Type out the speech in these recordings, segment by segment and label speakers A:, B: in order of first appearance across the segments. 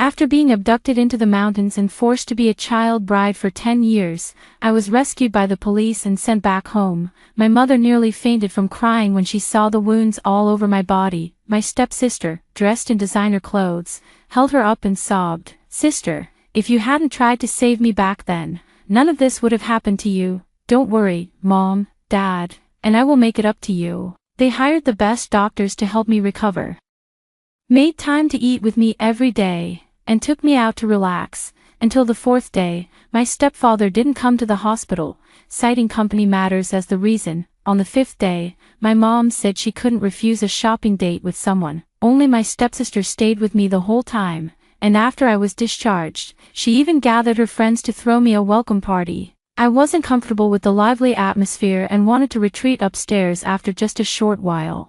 A: After being abducted into the mountains and forced to be a child bride for 10 years, I was rescued by the police and sent back home. My mother nearly fainted from crying when she saw the wounds all over my body. My stepsister, dressed in designer clothes, held her up and sobbed, "Sister, if you hadn't tried to save me back then, none of this would have happened to you. Don't worry, Mom, Dad, and I will make it up to you." They hired the best doctors to help me recover, made time to eat with me every day, and took me out to relax. Until the 4th day, my stepfather didn't come to the hospital, citing company matters as the reason. On the 5th day, my mom said she couldn't refuse a shopping date with someone. Only my stepsister stayed with me the whole time, and after I was discharged, she even gathered her friends to throw me a welcome party. I wasn't comfortable with the lively atmosphere and wanted to retreat upstairs after just a short while.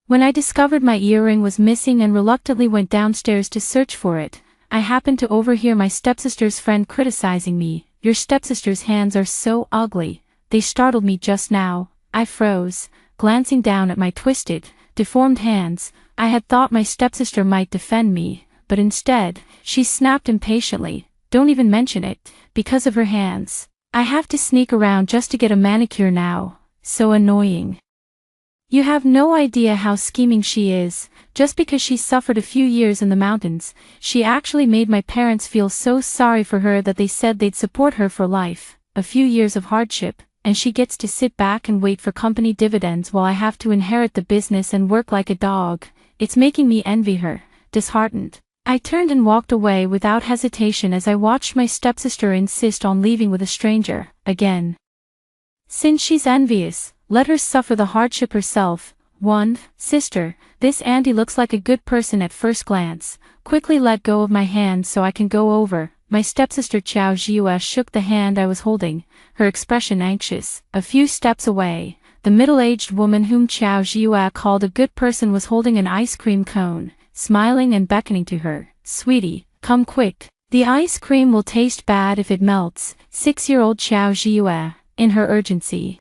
A: When I discovered my earring was missing and reluctantly went downstairs to search for it, I happened to overhear my stepsister's friend criticizing me. "Your stepsister's hands are so ugly. They startled me just now." I froze, glancing down at my twisted, deformed hands. I had thought my stepsister might defend me, but instead, she snapped impatiently, "Don't even mention it, because of her hands. I have to sneak around just to get a manicure now. So annoying. You have no idea how scheming she is. Just because she suffered a few years in the mountains, she actually made my parents feel so sorry for her that they said they'd support her for life. A few years of hardship, and she gets to sit back and wait for company dividends while I have to inherit the business and work like a dog. It's making me envy her." Disheartened, I turned and walked away without hesitation as I watched my stepsister insist on leaving with a stranger, again. Since she's envious, let her suffer the hardship herself. 1. Sister, this auntie looks like a good person at first glance. Quickly let go of my hand so I can go over. My stepsister Chao Jiue shook the hand I was holding, her expression anxious. A few steps away, the middle-aged woman whom Chao Jiue called a good person was holding an ice cream cone, smiling and beckoning to her. "Sweetie, come quick. The ice cream will taste bad if it melts." 6-year-old Chao Jiue, in her urgency,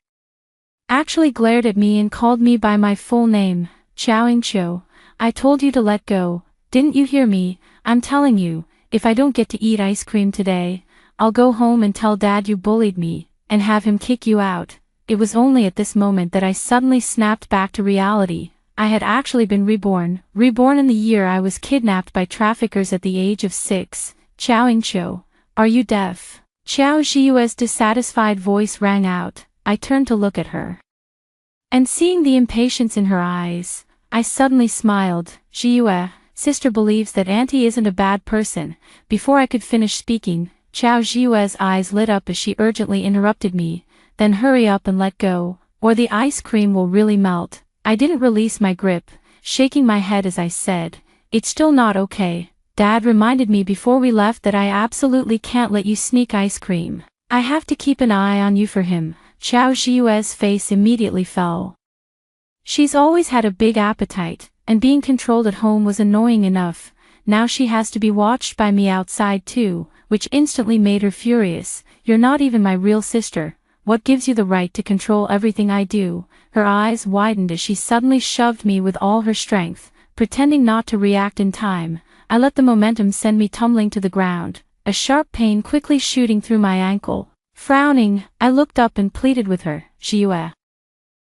A: actually glared at me and called me by my full name. "Chao Ingqiu, I told you to let go. Didn't you hear me? I'm telling you, if I don't get to eat ice cream today, I'll go home and tell Dad you bullied me, and have him kick you out." It was only at this moment that I suddenly snapped back to reality. I had actually been reborn in the year I was kidnapped by traffickers at the age of 6. "Chao Ingqiu, are you deaf?" Chao Jiue's dissatisfied voice rang out. I turned to look at her, and seeing the impatience in her eyes, I suddenly smiled. "Jiue, sister believes that auntie isn't a bad person." Before I could finish speaking, Chao Jiue's eyes lit up as she urgently interrupted me. "Then hurry up and let go, or the ice cream will really melt." I didn't release my grip, shaking my head as I said, "It's still not okay. Dad reminded me before we left that I absolutely can't let you sneak ice cream. I have to keep an eye on you for him." Chao Jiue's face immediately fell. She's always had a big appetite, and being controlled at home was annoying enough. Now she has to be watched by me outside too, which instantly made her furious. "You're not even my real sister. What gives you the right to control everything I do?" Her eyes widened as she suddenly shoved me with all her strength. Pretending not to react in time, I let the momentum send me tumbling to the ground, a sharp pain quickly shooting through my ankle. Frowning, I looked up and pleaded with her. "Jiue,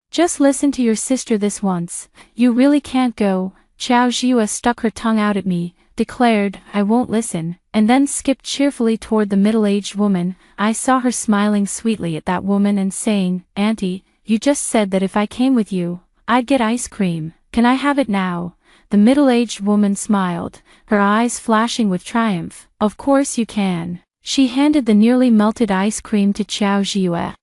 A: just listen to your sister this once. You really can't go." Chao Jiue stuck her tongue out at me, declared, "I won't listen," and then skipped cheerfully toward the middle-aged woman. I saw her smiling sweetly at that woman and saying, "Auntie, you just said that if I came with you, I'd get ice cream. Can I have it now?" The middle-aged woman smiled, her eyes flashing with triumph. "Of course you can." She handed the nearly melted ice cream to Chao Jiue,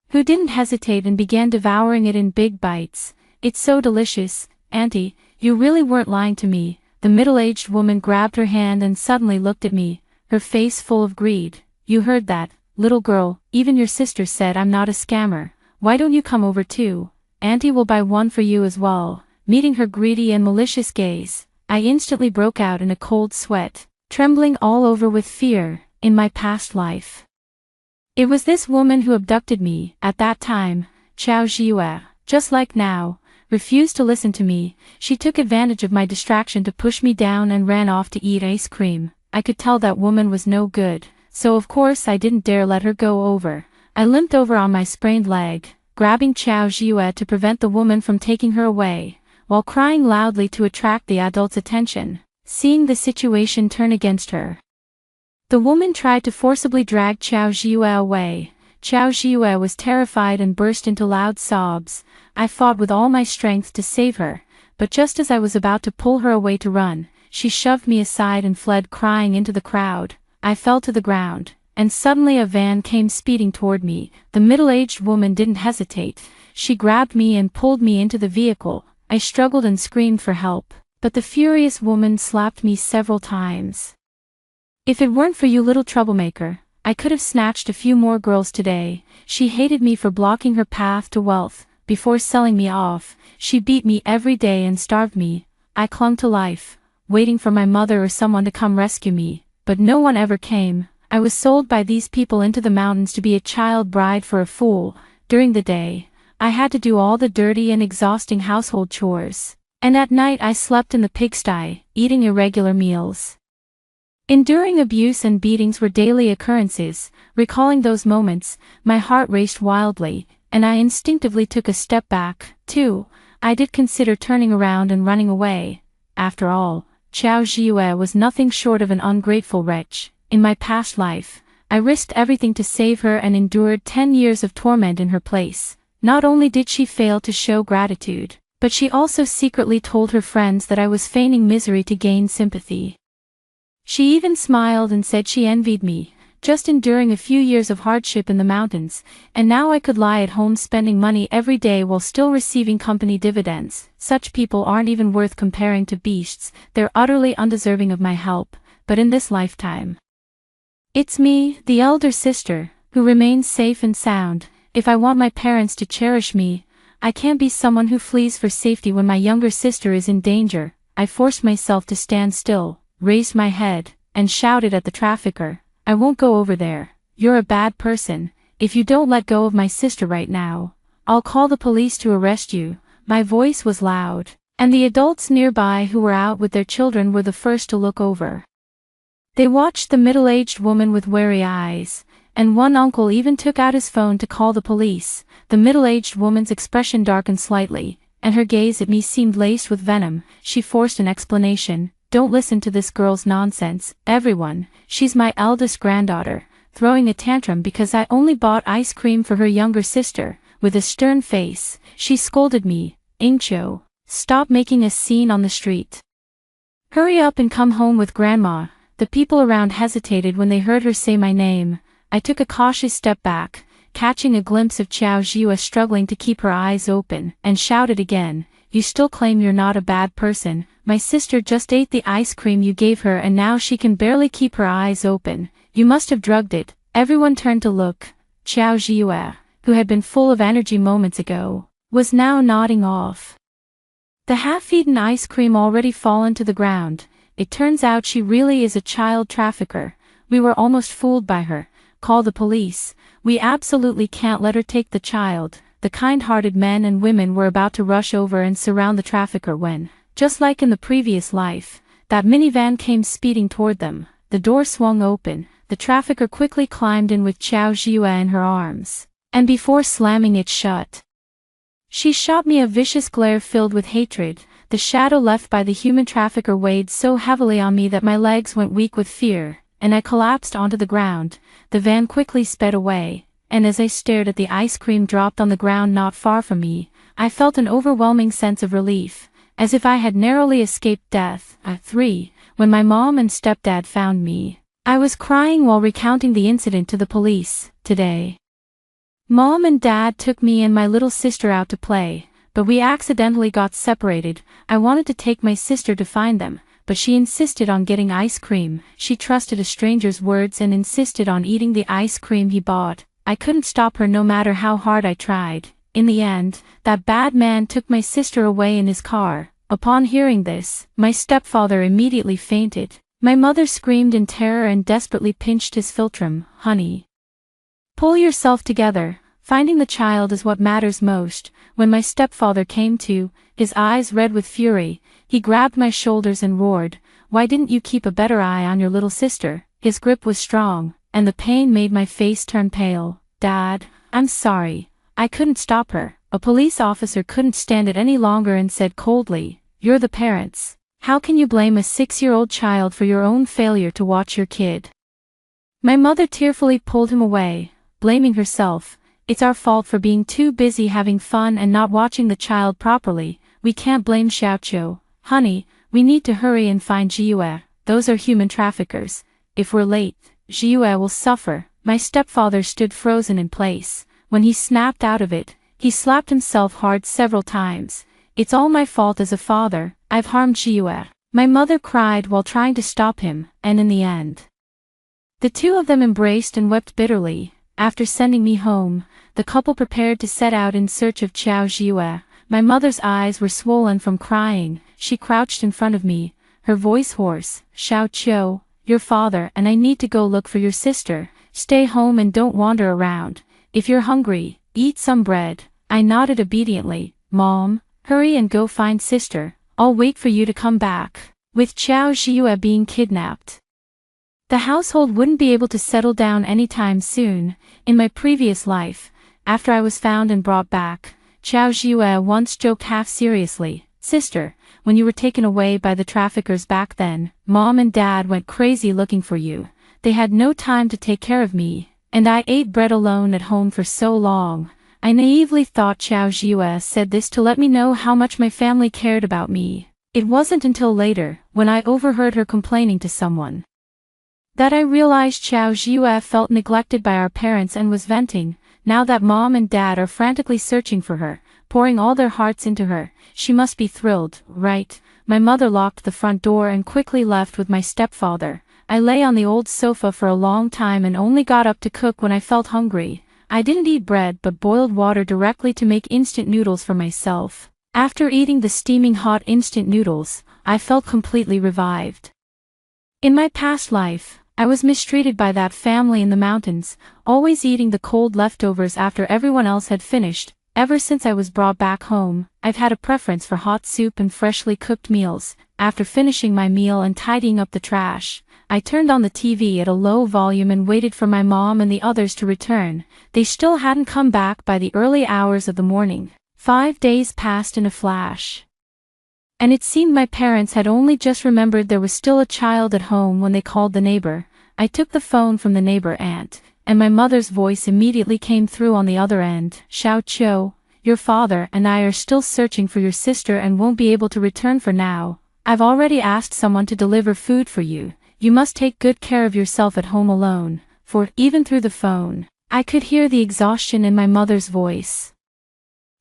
A: who didn't hesitate and began devouring it in big bites. "It's so delicious, Auntie, you really weren't lying to me." The middle-aged woman grabbed her hand and suddenly looked at me, her face full of greed. "You heard that, little girl, even your sister said I'm not a scammer. Why don't you come over too? Auntie will buy one for you as well." Meeting her greedy and malicious gaze, I instantly broke out in a cold sweat, trembling all over with fear. In my past life, it was this woman who abducted me. At that time, Chao Jiue, just like now, refused to listen to me. She took advantage of my distraction to push me down and ran off to eat ice cream. I could tell that woman was no good, so of course I didn't dare let her go over. I limped over on my sprained leg, grabbing Xiao Zhiyue to prevent the woman from taking her away, while crying loudly to attract the adult's attention, seeing the situation turn against her. The woman tried to forcibly drag Xiao Zhiyue away. Xiao Zhiyue was terrified and burst into loud sobs. I fought with all my strength to save her, but just as I was about to pull her away to run, she shoved me aside and fled crying into the crowd. I fell to the ground, and suddenly a van came speeding toward me. The middle-aged woman didn't hesitate. She grabbed me and pulled me into the vehicle. I struggled and screamed for help, but the furious woman slapped me several times. If it weren't for you, little troublemaker, I could have snatched a few more girls today. She hated me for blocking her path to wealth. Before selling me off, she beat me every day and starved me. I clung to life, waiting for my mother or someone to come rescue me, but no one ever came. I was sold by these people into the mountains to be a child bride for a fool. During the day, I had to do all the dirty and exhausting household chores, and at night I slept in the pigsty, eating irregular meals. Enduring abuse and beatings were daily occurrences. Recalling those moments, my heart raced wildly, and I instinctively took a step back. Too, I did consider turning around and running away. After all, Xiao Zhiyue was nothing short of an ungrateful wretch. In my past life, I risked everything to save her and endured 10 years of torment in her place. Not only did she fail to show gratitude, but she also secretly told her friends that I was feigning misery to gain sympathy. She even smiled and said she envied me, just enduring a few years of hardship in the mountains, and now I could lie at home spending money every day while still receiving company dividends. Such people aren't even worth comparing to beasts. They're utterly undeserving of my help, but in this lifetime, it's me, the elder sister, who remains safe and sound. If I want my parents to cherish me, I can't be someone who flees for safety when my younger sister is in danger. I forced myself to stand still, raised my head, and shouted at the trafficker, "I won't go over there. You're a bad person. If you don't let go of my sister right now, I'll call the police to arrest you." My voice was loud, and the adults nearby who were out with their children were the first to look over. They watched the middle-aged woman with wary eyes, and one uncle even took out his phone to call the police. The middle-aged woman's expression darkened slightly, and her gaze at me seemed laced with venom. She forced an explanation. "Don't listen to this girl's nonsense, everyone. She's my eldest granddaughter, throwing a tantrum because I only bought ice cream for her younger sister." With a stern face, she scolded me, "Ingqiu, stop making a scene on the street. Hurry up and come home with grandma." The people around hesitated when they heard her say my name. I took a cautious step back, catching a glimpse of Xiao Zhiyue struggling to keep her eyes open, and shouted again, "You still claim you're not a bad person? My sister just ate the ice cream you gave her and now she can barely keep her eyes open. You must have drugged it." Everyone turned to look. Xiao Zhiyue, who had been full of energy moments ago, was now nodding off. The half-eaten ice cream already fallen to the ground. It turns out she really is a child trafficker. We were almost fooled by her. Call the police. We absolutely can't let her take the child. The kind-hearted men and women were about to rush over and surround the trafficker when, just like in the previous life, that minivan came speeding toward them. The door swung open. The trafficker quickly climbed in with Xiao Zhiyue in her arms, and before slamming it shut, she shot me a vicious glare filled with hatred. The shadow left by the human trafficker weighed so heavily on me that my legs went weak with fear, and I collapsed onto the ground. The van quickly sped away, and as I stared at the ice cream dropped on the ground not far from me, I felt an overwhelming sense of relief, as if I had narrowly escaped death. At 3, when my mom and stepdad found me, I was crying while recounting the incident to the police. Today, Mom and Dad took me and my little sister out to play, but we accidentally got separated. I wanted to take my sister to find them, but she insisted on getting ice cream. She trusted a stranger's words and insisted on eating the ice cream he bought. I couldn't stop her no matter how hard I tried. In the end, that bad man took my sister away in his car. Upon hearing this, my stepfather immediately fainted. My mother screamed in terror and desperately pinched his philtrum. "Honey, pull yourself together. Finding the child is what matters most. When my stepfather came to, his eyes red with fury, he grabbed my shoulders and roared, "Why didn't you keep a better eye on your little sister?" His grip was strong, and the pain made my face turn pale. "Dad, I'm sorry. I couldn't stop her." A police officer couldn't stand it any longer and said coldly, "You're the parents. How can you blame a 6-year-old child for your own failure to watch your kid?" My mother tearfully pulled him away, blaming herself. "It's our fault for being too busy having fun and not watching the child properly. We can't blame Xiaoqiu. Honey, we need to hurry and find Jiyue. Those are human traffickers. If we're late, Jiyue will suffer." My stepfather stood frozen in place. When he snapped out of it, he slapped himself hard several times. "It's all my fault as a father. I've harmed Jiyue." My mother cried while trying to stop him, and in the end, the two of them embraced and wept bitterly. After sending me home, the couple prepared to set out in search of Qiao Jiyue. My mother's eyes were swollen from crying. She crouched in front of me, her voice hoarse. "Xiaoqiu, your father and I need to go look for your sister. Stay home and don't wander around. If you're hungry, eat some bread." I nodded obediently. "Mom, hurry and go find sister. I'll wait for you to come back." With Qiao Jiyue being kidnapped, the household wouldn't be able to settle down anytime soon. In my previous life, after I was found and brought back, Qiao Jiyue once joked half seriously, "Sister, when you were taken away by the traffickers back then, Mom and Dad went crazy looking for you. They had no time to take care of me, and I ate bread alone at home for so long." I naively thought Qiao Jiyue said this to let me know how much my family cared about me. It wasn't until later, when I overheard her complaining to someone, that I realized Qiao Jiyue felt neglected by our parents and was venting. Now that Mom and Dad are frantically searching for her, pouring all their hearts into her, she must be thrilled, right? My mother locked the front door and quickly left with my stepfather. I lay on the old sofa for a long time and only got up to cook when I felt hungry. I didn't eat bread but boiled water directly to make instant noodles for myself. After eating the steaming hot instant noodles, I felt completely revived. In my past life, I was mistreated by that family in the mountains, always eating the cold leftovers after everyone else had finished. Ever since I was brought back home, I've had a preference for hot soup and freshly cooked meals. After finishing my meal and tidying up the trash, I turned on the TV at a low volume and waited for my mom and the others to return. They still hadn't come back by the early hours of the morning. 5 days passed in a flash, and it seemed my parents had only just remembered there was still a child at home when they called the neighbor. I took the phone from the neighbor aunt, and my mother's voice immediately came through on the other end. "Xiaoqiu, your father and I are still searching for your sister and won't be able to return for now. I've already asked someone to deliver food for you. You must take good care of yourself at home alone." For, even through the phone, I could hear the exhaustion in my mother's voice.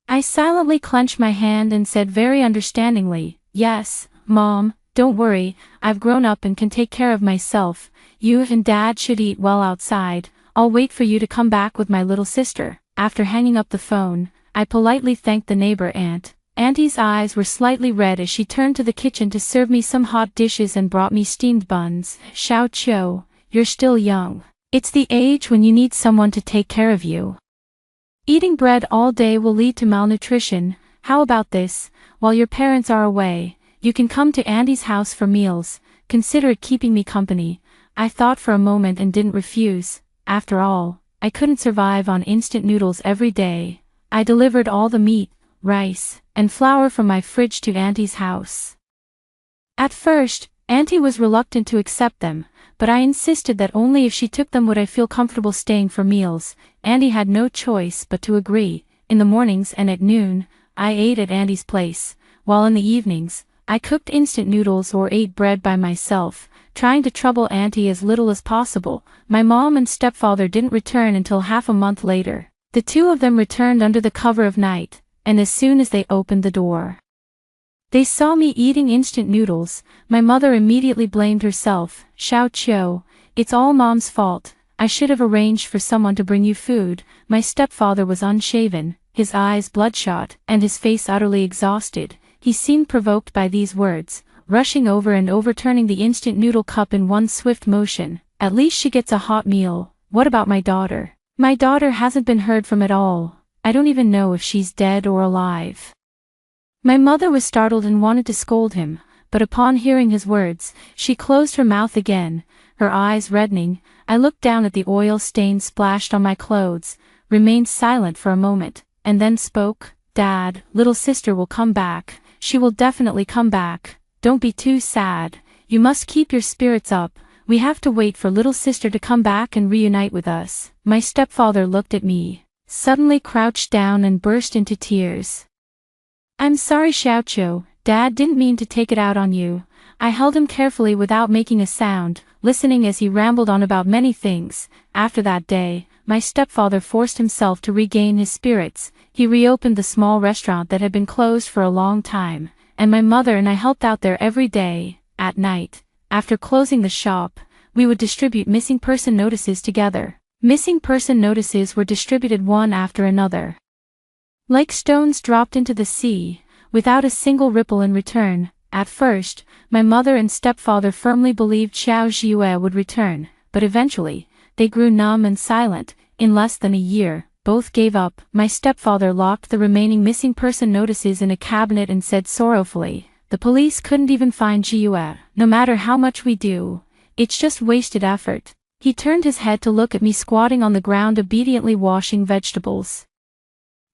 A: I silently clenched my hand and said very understandingly, "Yes, Mom, don't worry, I've grown up and can take care of myself. You and Dad should eat well outside. I'll wait for you to come back with my little sister." After hanging up the phone, I politely thanked the neighbor aunt. Auntie's eyes were slightly red as she turned to the kitchen to serve me some hot dishes and brought me steamed buns. "Xiaoqiu, you're still young. It's the age when you need someone to take care of you. Eating bread all day will lead to malnutrition. How about this? While your parents are away, you can come to Auntie's house for meals. Consider it keeping me company." I thought for a moment and didn't refuse. After all, I couldn't survive on instant noodles every day. I delivered all the meat, rice, and flour from my fridge to Auntie's house. At first, Auntie was reluctant to accept them, but I insisted that only if she took them would I feel comfortable staying for meals. Auntie had no choice but to agree. In the mornings and at noon, I ate at Auntie's place, while in the evenings, I cooked instant noodles or ate bread by myself, trying to trouble Auntie as little as possible. My mom and stepfather didn't return until half a month later. The two of them returned under the cover of night, and as soon as they opened the door, they saw me eating instant noodles. My mother immediately blamed herself. "Xiaoqiu, it's all Mom's fault. I should have arranged for someone to bring you food." My stepfather was unshaven, his eyes bloodshot, and his face utterly exhausted. He seemed provoked by these words, rushing over and overturning the instant noodle cup in one swift motion. "At least she gets a hot meal. What about my daughter? My daughter hasn't been heard from at all. I don't even know if she's dead or alive. My mother was startled and wanted to scold him, but upon hearing his words, she closed her mouth again, her eyes reddening. I looked down at the oil stains splashed on my clothes, remained silent for a moment, and then spoke. Dad, little sister will come back. She will definitely come back. Don't be too sad. You must keep your spirits up. We have to wait for little sister to come back and reunite with us. My stepfather looked at me, suddenly crouched down and burst into tears. I'm sorry, Xiaoqiu. Dad didn't mean to take it out on you. I held him carefully without making a sound, listening as he rambled on about many things. After that day, my stepfather forced himself to regain his spirits. He reopened the small restaurant that had been closed for a long time, and my mother and I helped out there every day. At night, after closing the shop, we would distribute missing person notices together. Missing person notices were distributed one after another, like stones dropped into the sea, without a single ripple in return. At first, my mother and stepfather firmly believed Xiao Zhiyue would return, but eventually, they grew numb and silent. In less than a year, both gave up. My stepfather locked the remaining missing person notices in a cabinet and said sorrowfully, "The police couldn't even find Zhiyue. No matter how much we do, it's just wasted effort." He turned his head to look at me squatting on the ground obediently washing vegetables,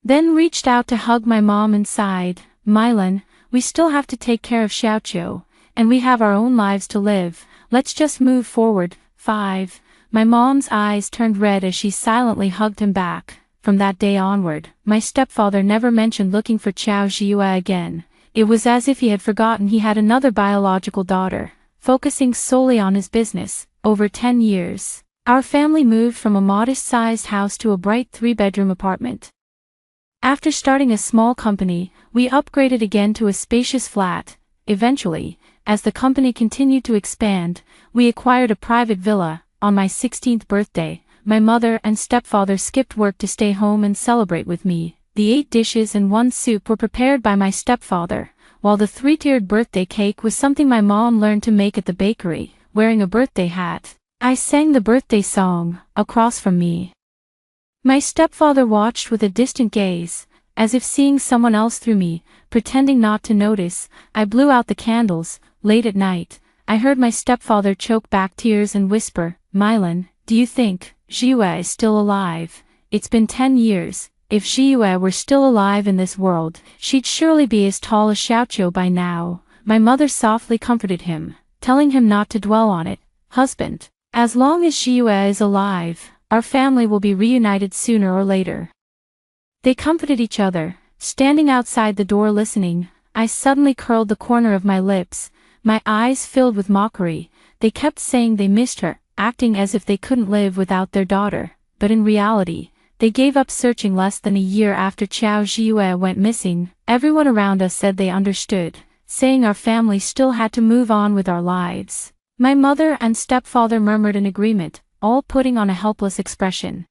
A: then reached out to hug my mom and sighed, "Mylan, we still have to take care of Xiaoqiu, and we have our own lives to live. Let's just move forward." 5. My mom's eyes turned red as she silently hugged him back. From that day onward, my stepfather never mentioned looking for Xiao Zhiyue again. It was as if he had forgotten he had another biological daughter, focusing solely on his business. Over 10 years, our family moved from a modest-sized house to a bright 3-bedroom apartment. After starting a small company, we upgraded again to a spacious flat. Eventually, as the company continued to expand, we acquired a private villa. On my 16th birthday, my mother and stepfather skipped work to stay home and celebrate with me. The 8 dishes and 1 soup were prepared by my stepfather, while the 3-tiered birthday cake was something my mom learned to make at the bakery. Wearing a birthday hat, I sang the birthday song. Across from me, my stepfather watched with a distant gaze, as if seeing someone else through me. Pretending not to notice, I blew out the candles. Late at night, I heard my stepfather choke back tears and whisper, "Mylan, do you think Zhiyue is still alive? It's been 10 years. If Zhiyue were still alive in this world, she'd surely be as tall as Xiaoqiu by now." My mother softly comforted him, telling him not to dwell on it. "Husband, as long as Zhiyue is alive, our family will be reunited sooner or later." They comforted each other. Standing outside the door listening, I suddenly curled the corner of my lips, my eyes filled with mockery. They kept saying they missed her, acting as if they couldn't live without their daughter, but in reality, they gave up searching less than a year after Xiao Zhiyue went missing. Everyone around us said they understood, saying our family still had to move on with our lives. My mother and stepfather murmured in agreement, all putting on a helpless expression.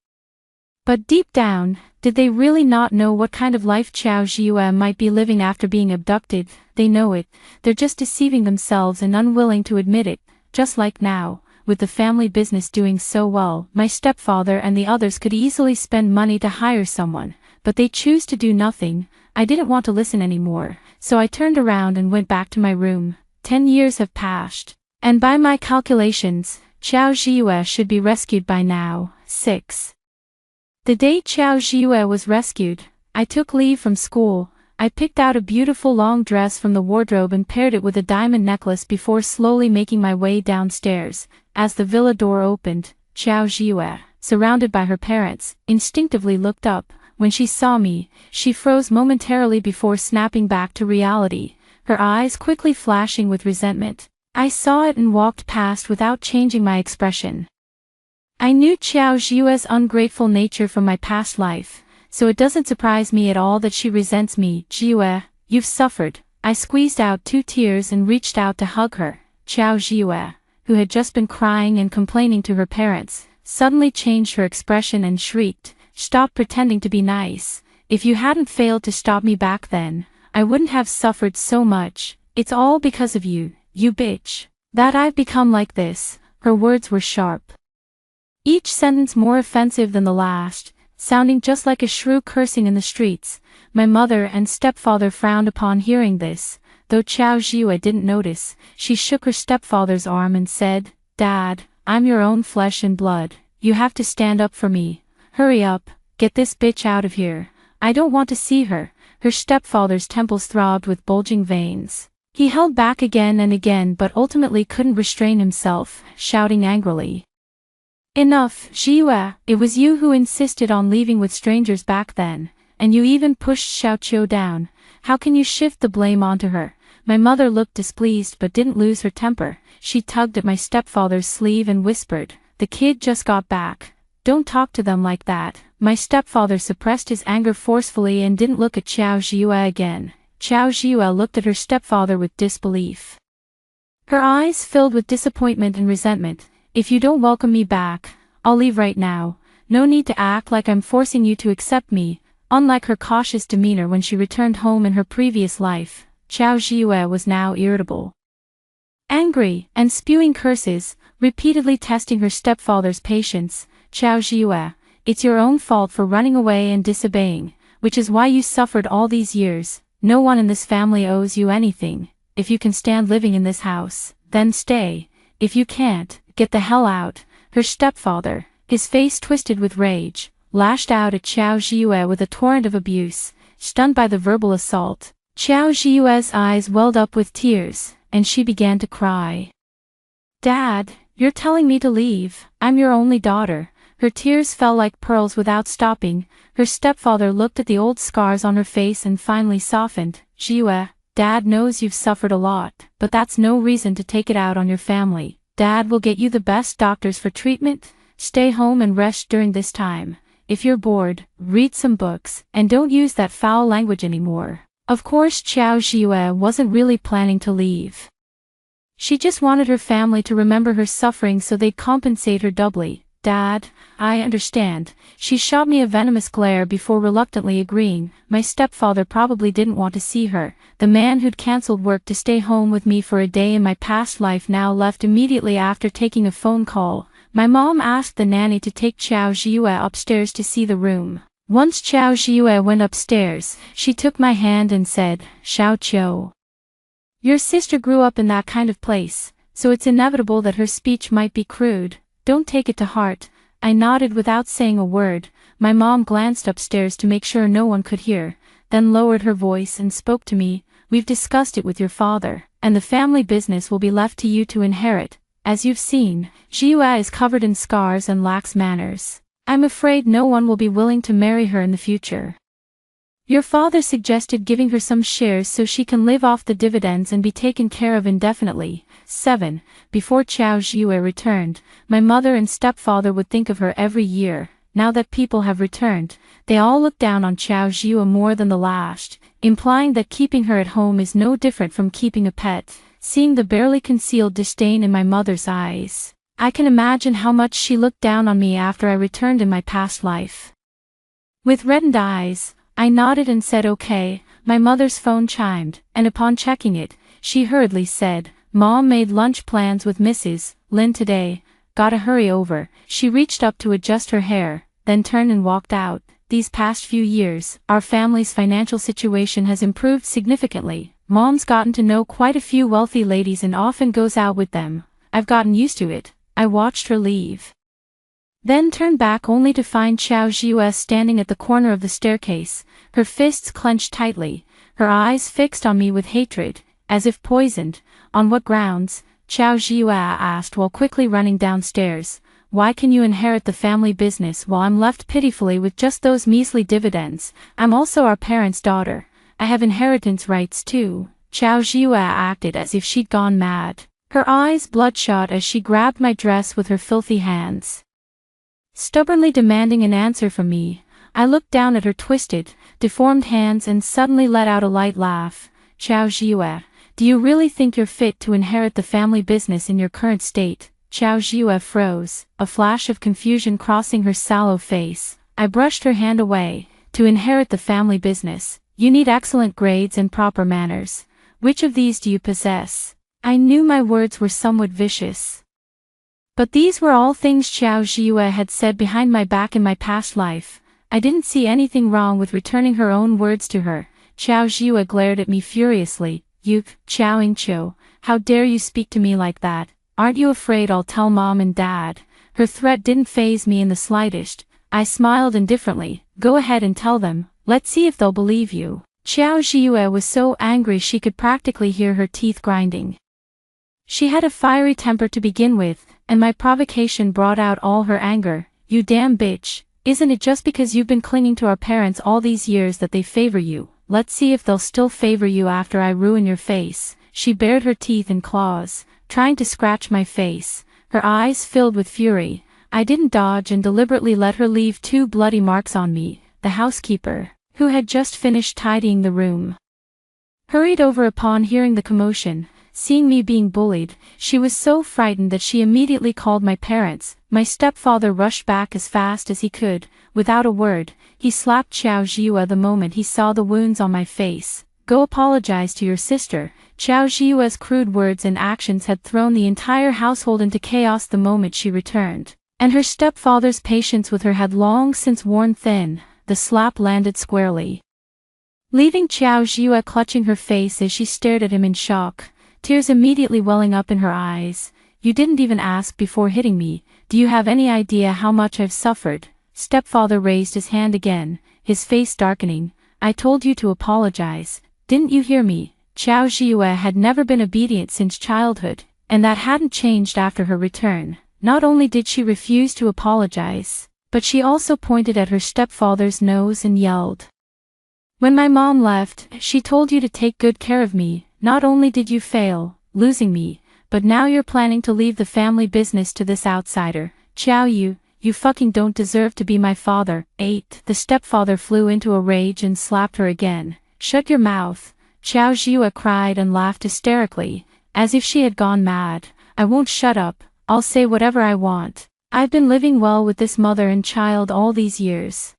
A: But deep down, did they really not know what kind of life Xiao Zhiyue might be living after being abducted? They know it, they're just deceiving themselves and unwilling to admit it. Just like now, with the family business doing so well, my stepfather and the others could easily spend money to hire someone, but they choose to do nothing. I didn't want to listen anymore, so I turned around and went back to my room. 10 years have passed, and by my calculations, Xiao Zhiyue should be rescued by now. 6. The day Xiao Zhiyue was rescued, I took leave from school. I picked out a beautiful long dress from the wardrobe and paired it with a diamond necklace before slowly making my way downstairs. As the villa door opened, Xiao Zhiyue, surrounded by her parents, instinctively looked up. When she saw me, she froze momentarily before snapping back to reality, her eyes quickly flashing with resentment. I saw it and walked past without changing my expression. I knew Xiao Zhiyue's ungrateful nature from my past life, so it doesn't surprise me at all that she resents me. "Zhiyue, you've suffered." I squeezed out 2 tears and reached out to hug her. Xiao Zhiyue, who had just been crying and complaining to her parents, suddenly changed her expression and shrieked, "Stop pretending to be nice. If you hadn't failed to stop me back then, I wouldn't have suffered so much. It's all because of you, you bitch, that I've become like this." Her words were sharp, each sentence more offensive than the last, sounding just like a shrew cursing in the streets. My mother and stepfather frowned upon hearing this, though Chao Jiue didn't notice. She shook her stepfather's arm and said, "Dad, I'm your own flesh and blood. You have to stand up for me. Hurry up, get this bitch out of here. I don't want to see her." Her stepfather's temples throbbed with bulging veins. He held back again and again but ultimately couldn't restrain himself, shouting angrily, "Enough, Jiue, it was you who insisted on leaving with strangers back then, and you even pushed Xiaoqiu down. How can you shift the blame onto her?" My mother looked displeased but didn't lose her temper. She tugged at my stepfather's sleeve and whispered, "The kid just got back. Don't talk to them like that." My stepfather suppressed his anger forcefully and didn't look at Chao Jiue again. Chao Jiue looked at her stepfather with disbelief. Her eyes filled with disappointment and resentment. "If you don't welcome me back, I'll leave right now. No need to act like I'm forcing you to accept me." Unlike her cautious demeanor when she returned home in her previous life, Chao Jiue was now irritable, angry, and spewing curses, repeatedly testing her stepfather's patience. "Chao Jiue, it's your own fault for running away and disobeying, which is why you suffered all these years. No one in this family owes you anything. If you can stand living in this house, then stay. If you can't, get the hell out." Her stepfather, his face twisted with rage, lashed out at Chao Jiue with a torrent of abuse. Stunned by the verbal assault, Chao Jiue's eyes welled up with tears, and she began to cry. "Dad, you're telling me to leave? I'm your only daughter." Her tears fell like pearls without stopping. Her stepfather looked at the old scars on her face and finally softened. "Jiue, Dad knows you've suffered a lot, but that's no reason to take it out on your family. Dad will get you the best doctors for treatment. Stay home and rest during this time. If you're bored, read some books, and don't use that foul language anymore." Of course Chao Jiue wasn't really planning to leave. She just wanted her family to remember her suffering so they'd compensate her doubly. "Dad, I understand." She shot me a venomous glare before reluctantly agreeing. My stepfather probably didn't want to see her. The man who'd cancelled work to stay home with me for a day in my past life now left immediately after taking a phone call. My mom asked the nanny to take Chao Jiue upstairs to see the room. Once Chao Jiue went upstairs, she took my hand and said, "Xiaoqiu, your sister grew up in that kind of place, so it's inevitable that her speech might be crude. Don't take it to heart." I nodded without saying a word. My mom glanced upstairs to make sure no one could hear, then lowered her voice and spoke to me. "We've discussed it with your father, and the family business will be left to you to inherit. As you've seen, Jiue is covered in scars and lacks manners. I'm afraid no one will be willing to marry her in the future. Your father suggested giving her some shares so she can live off the dividends and be taken care of indefinitely." 7. Before Chao Jiue returned, my mother and stepfather would think of her every year. Now that people have returned, they all look down on Chao Jiue more than the last, implying that keeping her at home is no different from keeping a pet. Seeing the barely concealed disdain in my mother's eyes, I can imagine how much she looked down on me after I returned in my past life. With reddened eyes, I nodded and said okay. My mother's phone chimed, and upon checking it, she hurriedly said, "Mom made lunch plans with Mrs. Lin today. Gotta hurry over." She reached up to adjust her hair, then turned and walked out. These past few years, our family's financial situation has improved significantly. Mom's gotten to know quite a few wealthy ladies and often goes out with them. I've gotten used to it. I watched her leave, then turned back only to find Chao Jiue standing at the corner of the staircase, her fists clenched tightly, her eyes fixed on me with hatred, as if poisoned. "On what grounds?" Chao Jiue asked while quickly running downstairs. "Why can you inherit the family business while I'm left pitifully with just those measly dividends? I'm also our parents' daughter. I have inheritance rights too." Chao Jiue acted as if she'd gone mad, her eyes bloodshot as she grabbed my dress with her filthy hands, stubbornly demanding an answer from me. I looked down at her twisted, deformed hands and suddenly let out a light laugh. "Chao Jiue, do you really think you're fit to inherit the family business in your current state?" Chao Jiue froze, a flash of confusion crossing her sallow face. I brushed her hand away. "To inherit the family business, you need excellent grades and proper manners. Which of these do you possess?" I knew my words were somewhat vicious, But these were all things Xiao Zhiyue had said behind my back in my past life. I didn't see anything wrong with returning her own words to her. Xiao Zhiyue glared at me furiously. You, Xiao Yingqiu, how dare you speak to me like that? Aren't you afraid I'll tell Mom and Dad? Her threat didn't faze me in the slightest. I smiled indifferently. Go ahead and tell them. Let's see if they'll believe you. Xiao Zhiyue was so angry she could practically hear her teeth grinding. She had a fiery temper to begin with, and my provocation brought out all her anger. You damn bitch, isn't it just because you've been clinging to our parents all these years that they favor you? Let's see if they'll still favor you after I ruin your face. She bared her teeth and claws, trying to scratch my face, her eyes filled with fury. I didn't dodge and deliberately let her leave 2 bloody marks on me. The housekeeper, who had just finished tidying the room, hurried over upon hearing the commotion. Seeing me being bullied, she was so frightened that she immediately called my parents. My stepfather rushed back as fast as he could. Without a word, he slapped Xiao Zhiyue the moment he saw the wounds on my face. Go apologize to your sister. Xiao Zhiyue's crude words and actions had thrown the entire household into chaos the moment she returned, and her stepfather's patience with her had long since worn thin. The slap landed squarely, leaving Xiao Zhiyue clutching her face as she stared at him in shock, tears immediately welling up in her eyes. You didn't even ask before hitting me. Do you have any idea how much I've suffered? Stepfather raised his hand again, his face darkening. I told you to apologize. Didn't you hear me? Xiao Zhiyue had never been obedient since childhood, and that hadn't changed after her return. Not only did she refuse to apologize, but she also pointed at her stepfather's nose and yelled. When my mom left, she told you to take good care of me. Not only did you fail, losing me, but now you're planning to leave the family business to this outsider. Xiao, you fucking don't deserve to be my father. 8. The stepfather flew into a rage and slapped her again. Shut your mouth. Xiao Zhiyue cried and laughed hysterically, as if she had gone mad. I won't shut up. I'll say whatever I want. I've been living well with this mother and child all these years,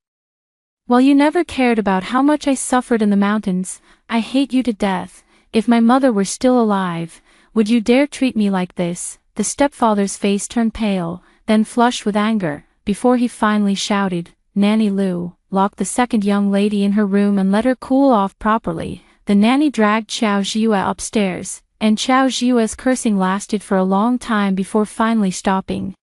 A: while you never cared about how much I suffered in the mountains. I hate you to death. If my mother were still alive, would you dare treat me like this? The stepfather's face turned pale, then flushed with anger, before he finally shouted, Nanny Lu, lock the second young lady in her room and let her cool off properly. The nanny dragged Xiao Zhiyue upstairs, and Xiao Zhiyue's cursing lasted for a long time before finally stopping.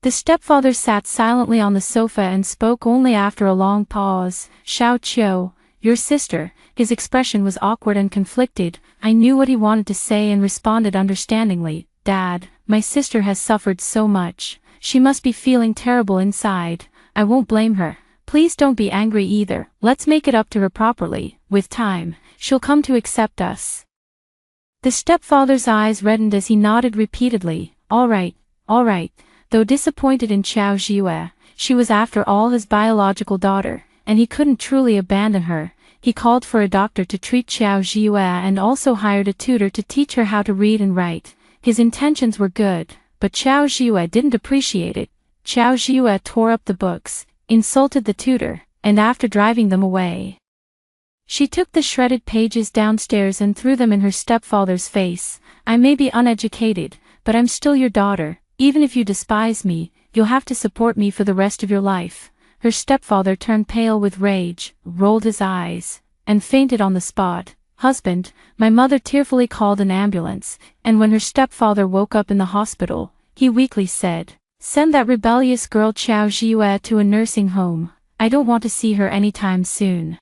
A: The stepfather sat silently on the sofa and spoke only after a long pause. Xiao Qiu, your sister. His expression was awkward and conflicted. I knew what he wanted to say and responded understandingly. Dad, my sister has suffered so much. She must be feeling terrible inside. I won't blame her. Please don't be angry either. Let's make it up to her properly. With time, she'll come to accept us. The stepfather's eyes reddened as he nodded repeatedly. All right. Though disappointed in Xiao Zhiyue, she was after all his biological daughter, and he couldn't truly abandon her. He called for a doctor to treat Xiao Zhiyue and also hired a tutor to teach her how to read and write. His intentions were good, but Xiao Zhiyue didn't appreciate it. Xiao Zhiyue tore up the books, insulted the tutor, and after driving them away, she took the shredded pages downstairs and threw them in her stepfather's face. I may be uneducated, but I'm still your daughter. Even if you despise me, you'll have to support me for the rest of your life. Her stepfather turned pale with rage, rolled his eyes, and fainted on the spot. Husband, my mother tearfully called an ambulance, and when her stepfather woke up in the hospital, he weakly said, Send that rebellious girl Xiao Zhiyue to a nursing home. I don't want to see her anytime soon.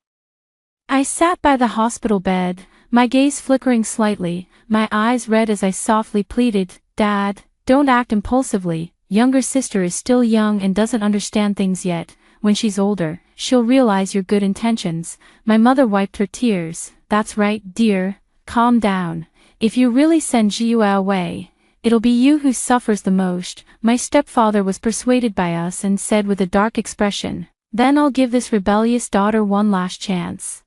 A: I sat by the hospital bed, my gaze flickering slightly, my eyes red as I softly pleaded, Dad, don't act impulsively. Younger sister is still young and doesn't understand things yet. When she's older, she'll realize your good intentions. My mother wiped her tears. That's right, dear. Calm down. If you really send Zhiyue away, it'll be you who suffers the most. My stepfather was persuaded by us and said with a dark expression, Then I'll give this rebellious daughter one last chance.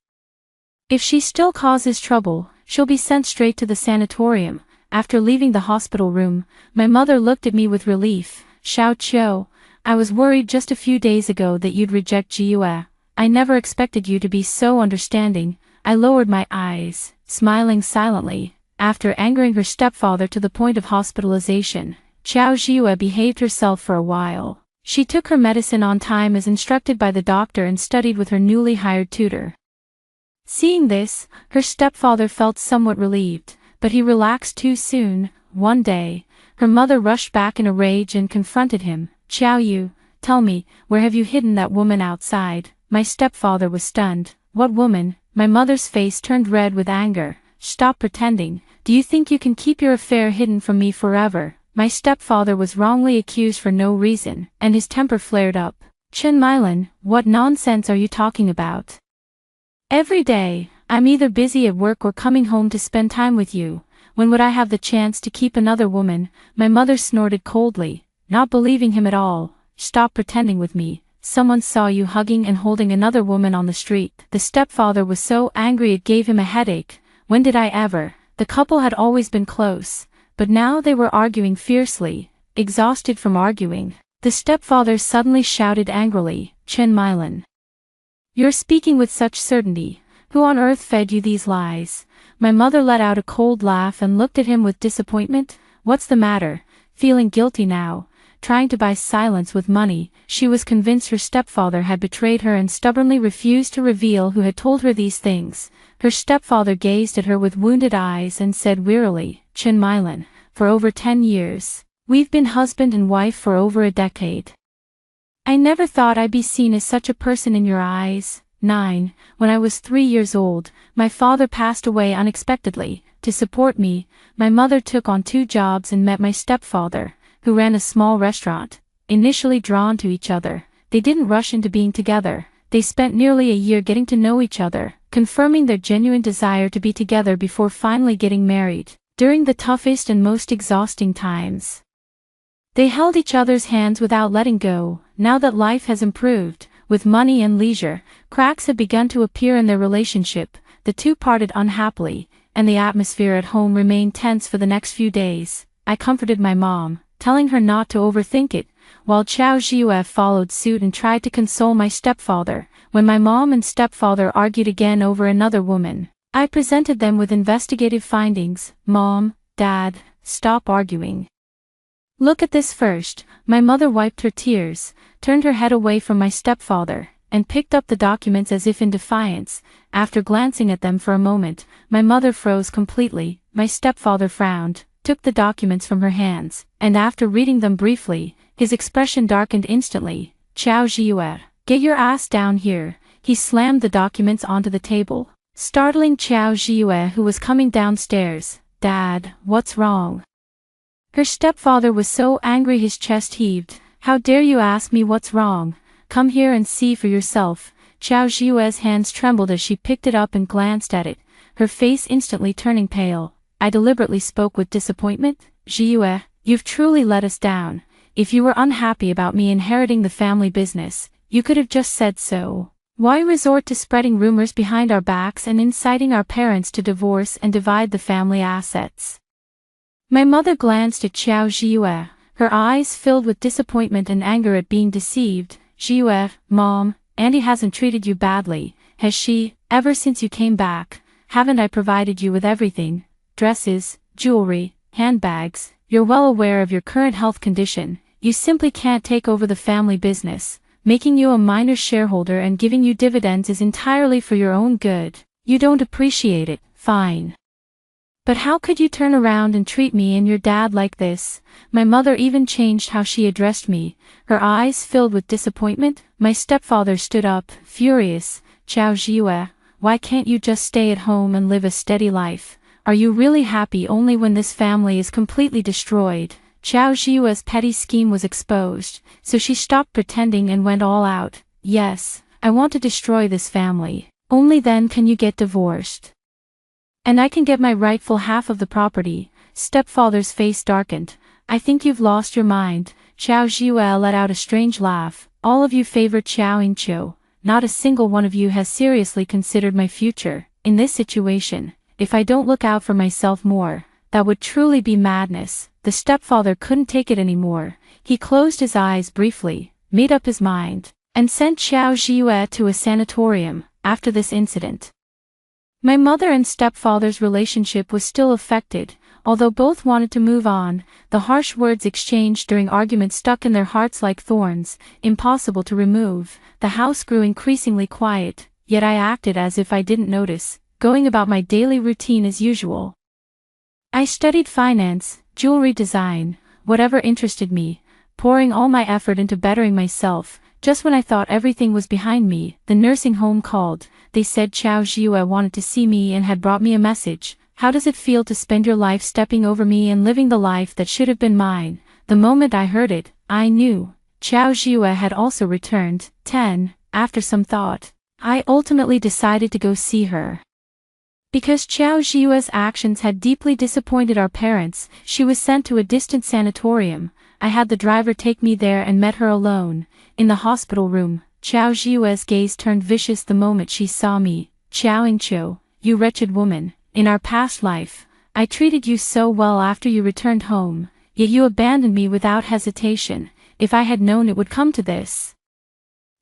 A: If she still causes trouble, she'll be sent straight to the sanatorium. After leaving the hospital room, my mother looked at me with relief. Xiao Qiu, I was worried just a few days ago that you'd reject Zhiyue. I never expected you to be so understanding. I lowered my eyes, smiling silently. After angering her stepfather to the point of hospitalization, Xiao Zhiyue behaved herself for a while. She took her medicine on time as instructed by the doctor and studied with her newly hired tutor. Seeing this, her stepfather felt somewhat relieved, but he relaxed too soon. One day, her mother rushed back in a rage and confronted him. "Xiao Yu, tell me, where have you hidden that woman outside?" My stepfather was stunned. "What woman?" My mother's face turned red with anger. "Stop pretending. Do you think you can keep your affair hidden from me forever?" My stepfather was wrongly accused for no reason, and his temper flared up. "Chen Milan, what nonsense are you talking about? Every day, I'm either busy at work or coming home to spend time with you. When would I have the chance to keep another woman?" My mother snorted coldly, not believing him at all. "Stop pretending with me. Someone saw you hugging and holding another woman on the street." The stepfather was so angry it gave him a headache. When did I ever? The couple had always been close, but now they were arguing fiercely. Exhausted from arguing, the stepfather suddenly shouted angrily, "Chen Milan, you're speaking with such certainty. Who on earth fed you these lies?" My mother let out a cold laugh and looked at him with disappointment. "What's the matter? Feeling guilty now?" Trying to buy silence with money, she was convinced her stepfather had betrayed her and stubbornly refused to reveal who had told her these things. Her stepfather gazed at her with wounded eyes and said wearily, "Chen Milan, for over 10 years. We've been husband and wife for over a decade. I never thought I'd be seen as such a person in your eyes." 9. When I was 3 years old, my father passed away unexpectedly. To support me, my mother took on 2 jobs and met my stepfather, who ran a small restaurant. Initially drawn to each other, they didn't rush into being together. They spent nearly a year getting to know each other, confirming their genuine desire to be together before finally getting married. During the toughest and most exhausting times, they held each other's hands without letting go. Now that life has improved, with money and leisure, cracks have begun to appear in their relationship. The two parted unhappily, and the atmosphere at home remained tense for the next few days. I comforted my mom, telling her not to overthink it, while Xiao Zhiyue followed suit and tried to console my stepfather. When my mom and stepfather argued again over another woman, I presented them with investigative findings. "Mom, Dad, stop arguing. Look at this first." My mother wiped her tears, turned her head away from my stepfather, and picked up the documents as if in defiance. After glancing at them for a moment, my mother froze completely. My stepfather frowned, took the documents from her hands, and after reading them briefly, his expression darkened instantly. "Xiao Zhiyue, get your ass down here." He slammed the documents onto the table, startling Xiao Zhiyue, who was coming downstairs. "Dad, what's wrong?" Her stepfather was so angry his chest heaved. "How dare you ask me what's wrong? Come here and see for yourself." Xiao Zhiyue's hands trembled as she picked it up and glanced at it, her face instantly turning pale. I deliberately spoke with disappointment. "Zhiyue, you've truly let us down. If you were unhappy about me inheriting the family business, you could have just said so. Why resort to spreading rumors behind our backs and inciting our parents to divorce and divide the family assets?" My mother glanced at Xiao Zhiyue, her eyes filled with disappointment and anger at being deceived. "Zhiyue, Mom, Andy hasn't treated you badly, has she? Ever since you came back, haven't I provided you with everything? Dresses, jewelry, handbags. You're well aware of your current health condition. You simply can't take over the family business. Making you a minor shareholder and giving you dividends is entirely for your own good. You don't appreciate it, fine. But how could you turn around and treat me and your dad like this?" My mother even changed how she addressed me, her eyes filled with disappointment. My stepfather stood up, furious. "Xiao Zhiyue, why can't you just stay at home and live a steady life? Are you really happy only when this family is completely destroyed?" Xiao Zhiyue's petty scheme was exposed, so she stopped pretending and went all out. "Yes, I want to destroy this family. Only then can you get divorced. And I can get my rightful half of the property." Stepfather's face darkened. "I think you've lost your mind." Xiao Zhiyue let out a strange laugh. "All of you favor Xiao Yingqiu. Not a single one of you has seriously considered my future. In this situation, if I don't look out for myself more, that would truly be madness." The stepfather couldn't take it anymore. He closed his eyes briefly, made up his mind, and sent Xiao Zhiyue to a sanatorium. After this incident, my mother and stepfather's relationship was still affected, Although both wanted to move on, the harsh words exchanged during arguments stuck in their hearts like thorns, impossible to remove. The house grew increasingly quiet, yet I acted as if I didn't notice, going about my daily routine as usual. I studied finance, jewelry design, whatever interested me, pouring all my effort into bettering myself. Just when I thought everything was behind me, the nursing home called. They said Chao Jiue wanted to see me and had brought me a message. How does it feel to spend your life stepping over me and living the life that should have been mine? The moment I heard it, I knew. Chao Jiue had also returned. 10. After some thought, I ultimately decided to go see her. Because Chao Jiue's actions had deeply disappointed our parents, she was sent to a distant sanatorium. I had the driver take me there and met her alone. In the hospital room, Chao Jiue's gaze turned vicious the moment she saw me. Chao Yingqiu, you wretched woman, in our past life, I treated you so well after you returned home, yet you abandoned me without hesitation. If I had known it would come to this,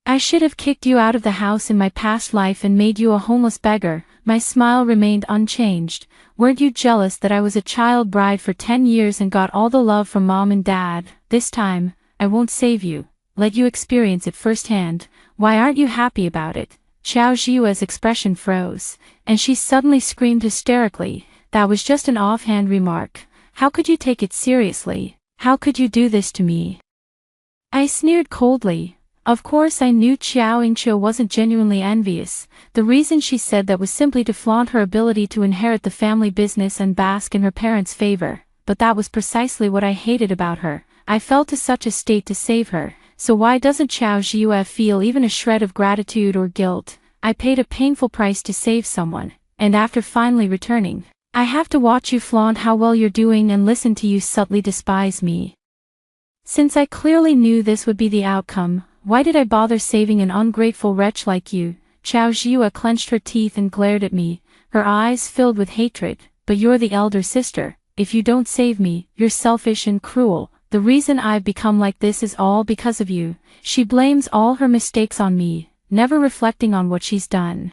A: I should have kicked you out of the house in my past life and made you a homeless beggar. My smile remained unchanged. Weren't you jealous that I was a child bride for 10 years and got all the love from mom and dad? This time, I won't save you. Let you experience it firsthand. Why aren't you happy about it? Chao Jiue's expression froze, and she suddenly screamed hysterically. That was just an offhand remark. How could you take it seriously? How could you do this to me? I sneered coldly. Of course I knew Chao Yingqiu wasn't genuinely envious. The reason she said that was simply to flaunt her ability to inherit the family business and bask in her parents' favor. But that was precisely what I hated about her. I fell to such a state to save her. So why doesn't Chao Jiue feel even a shred of gratitude or guilt? I paid a painful price to save someone, and after finally returning, I have to watch you flaunt how well you're doing and listen to you subtly despise me. Since I clearly knew this would be the outcome, why did I bother saving an ungrateful wretch like you? Chao Jiue clenched her teeth and glared at me, her eyes filled with hatred. But you're the elder sister. If you don't save me, you're selfish and cruel. The reason I've become like this is all because of you. She blames all her mistakes on me, never reflecting on what she's done.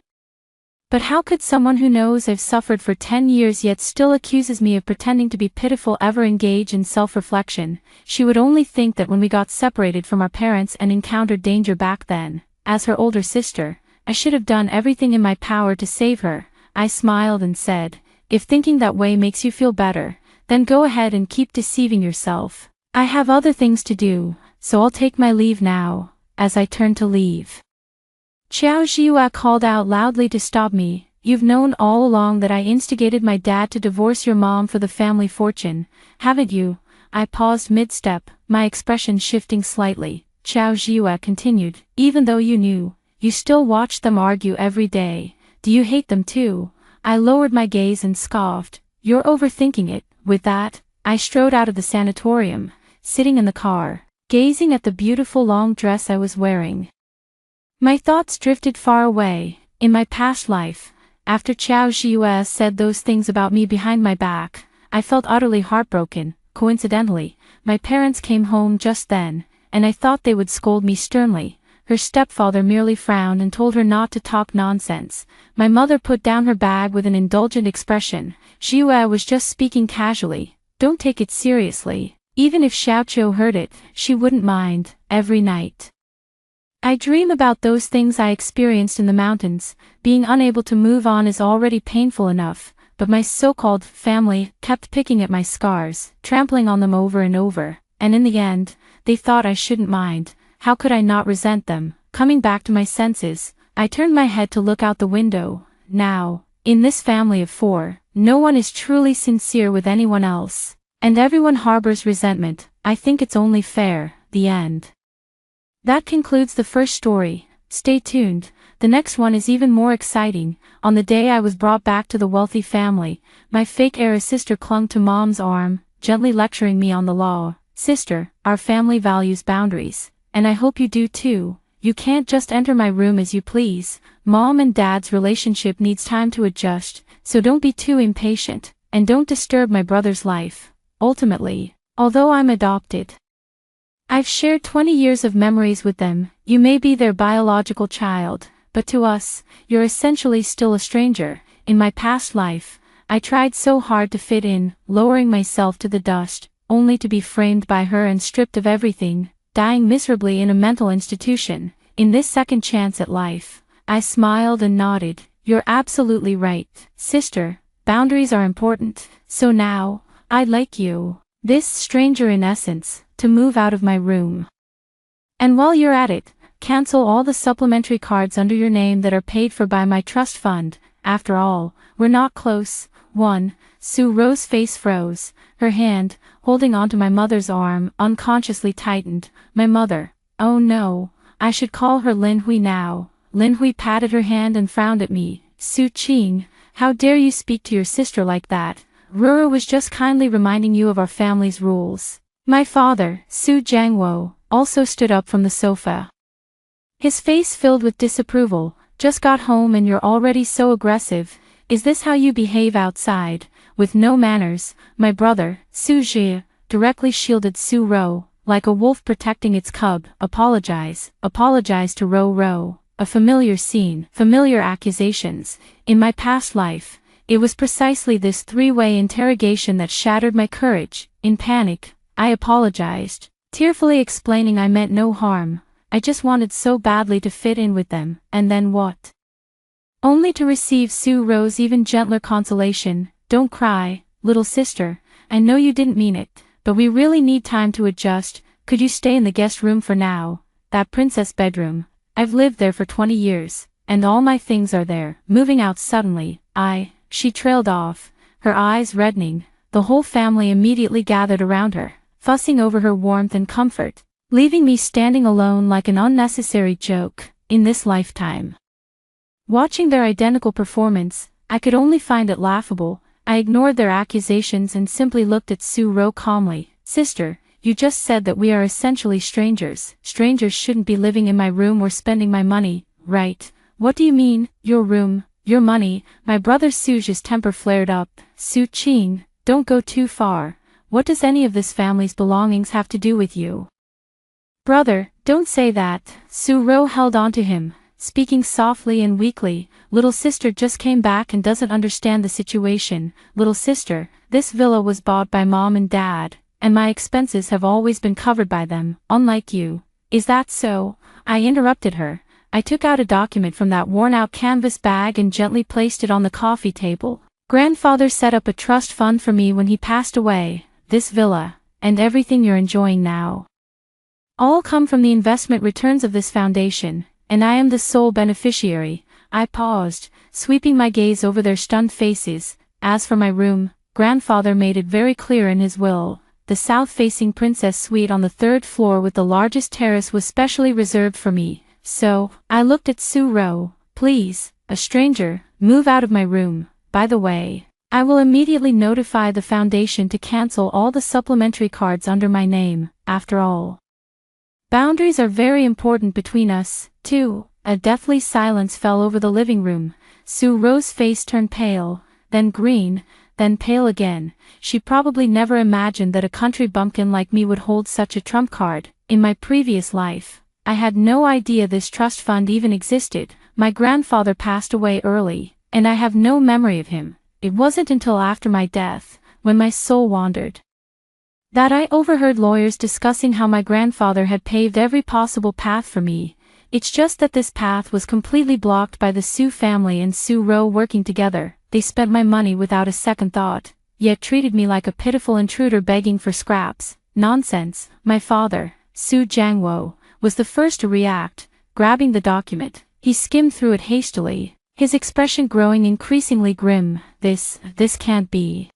A: But how could someone who knows I've suffered for 10 years yet still accuses me of pretending to be pitiful ever engage in self-reflection? She would only think that when we got separated from our parents and encountered danger back then, as her older sister, I should have done everything in my power to save her. I smiled and said, if thinking that way makes you feel better, then go ahead and keep deceiving yourself. I have other things to do, so I'll take my leave now. As I turned to leave, Chao Jiue called out loudly to stop me. You've known all along that I instigated my dad to divorce your mom for the family fortune, haven't you? I paused mid-step, my expression shifting slightly. Chao Jiue continued, even though you knew, you still watched them argue every day. Do you hate them too? I lowered my gaze and scoffed. You're overthinking it. With that, I strode out of the sanatorium, sitting in the car, gazing at the beautiful long dress I was wearing. My thoughts drifted far away. In my past life, after Chao Jiue said those things about me behind my back, I felt utterly heartbroken. Coincidentally, my parents came home just then, and I thought they would scold me sternly. Her stepfather merely frowned and told her not to talk nonsense. My mother put down her bag with an indulgent expression. Jiue was just speaking casually. Don't take it seriously. Even if Xiaoqiu heard it, she wouldn't mind. Every night, I dream about those things I experienced in the mountains. Being unable to move on is already painful enough, but my so-called family kept picking at my scars, trampling on them over and over, and in the end, they thought I shouldn't mind. How could I not resent them? Coming back to my senses, I turned my head to look out the window. Now, in this family of 4, no one is truly sincere with anyone else, and everyone harbors resentment. I think it's only fair. The end. That concludes the first story. Stay tuned, the next one is even more exciting. On the day I was brought back to the wealthy family, my fake heiress sister clung to mom's arm, gently lecturing me on the law. Sister, our family values boundaries, and I hope you do too. You can't just enter my room as you please. Mom and dad's relationship needs time to adjust, so don't be too impatient, and don't disturb my brother's life. Ultimately, although I'm adopted, I've shared 20 years of memories with them. You may be their biological child, but to us, you're essentially still a stranger. In my past life, I tried so hard to fit in, lowering myself to the dust, only to be framed by her and stripped of everything, dying miserably in a mental institution. In this second chance at life, I smiled and nodded. You're absolutely right, sister. Boundaries are important. So now, I'd like you, this stranger in essence, to move out of my room. And while you're at it, cancel all the supplementary cards under your name that are paid for by my trust fund. After all, we're not close. 1. Sue Ro's face froze. Her hand, holding onto my mother's arm, unconsciously tightened. My mother. Oh no, I should call her Lin Hui now. Lin Hui patted her hand and frowned at me. Su Qing, how dare you speak to your sister like that? Rura was just kindly reminding you of our family's rules. My father, Su Jiangwo, also stood up from the sofa. His face filled with disapproval. Just got home and you're already so aggressive. Is this how you behave outside? With no manners. My brother, Su Jie, directly shielded Su Ro, like a wolf protecting its cub. Apologize to Ro. A familiar scene, familiar accusations. In my past life, it was precisely this three-way interrogation that shattered my courage. In panic, I apologized, tearfully explaining I meant no harm. I just wanted so badly to fit in with them. And then what? Only to receive Su Ro's even gentler consolation. Don't cry, little sister. I know you didn't mean it, but we really need time to adjust. Could you stay in the guest room for now? That princess bedroom. I've lived there for 20 years, and all my things are there. Moving out suddenly, she trailed off, her eyes reddening. The whole family immediately gathered around her, fussing over her warmth and comfort, leaving me standing alone like an unnecessary joke, in this lifetime. Watching their identical performance, I could only find it laughable. I ignored their accusations and simply looked at Su Ro calmly. Sister, you just said that we are essentially strangers. Strangers shouldn't be living in my room or spending my money, right? What do you mean, your room, your money? My brother Su's temper flared up. Su Qing, don't go too far. What does any of this family's belongings have to do with you? Brother, don't say that. Su Ro held onto him, speaking softly and weakly. Little sister just came back and doesn't understand the situation. Little sister, this villa was bought by mom and dad, and my expenses have always been covered by them, unlike you. Is that so? I interrupted her. I took out a document from that worn-out canvas bag and gently placed it on the coffee table. Grandfather set up a trust fund for me when he passed away. This villa, and everything you're enjoying now, all come from the investment returns of this foundation, and I am the sole beneficiary. I paused, sweeping my gaze over their stunned faces. As for my room, grandfather made it very clear in his will. The south-facing princess suite on the 3rd floor with the largest terrace was specially reserved for me. So, I looked at Su Ro. Please, a stranger, move out of my room. By the way, I will immediately notify the foundation to cancel all the supplementary cards under my name. After all, boundaries are very important between us, too. A deathly silence fell over the living room. Su Ro's face turned pale, then green, then pale again. She probably never imagined that a country bumpkin like me would hold such a trump card. In my previous life, I had no idea this trust fund even existed. My grandfather passed away early, and I have no memory of him. It wasn't until after my death, when my soul wandered, that I overheard lawyers discussing how my grandfather had paved every possible path for me. It's just that this path was completely blocked by the Su family and Su Ro working together. They spent my money without a second thought, yet treated me like a pitiful intruder begging for scraps. Nonsense. My father, Su Jiangwo, was the first to react. Grabbing the document, he skimmed through it hastily, his expression growing increasingly grim. This can't be.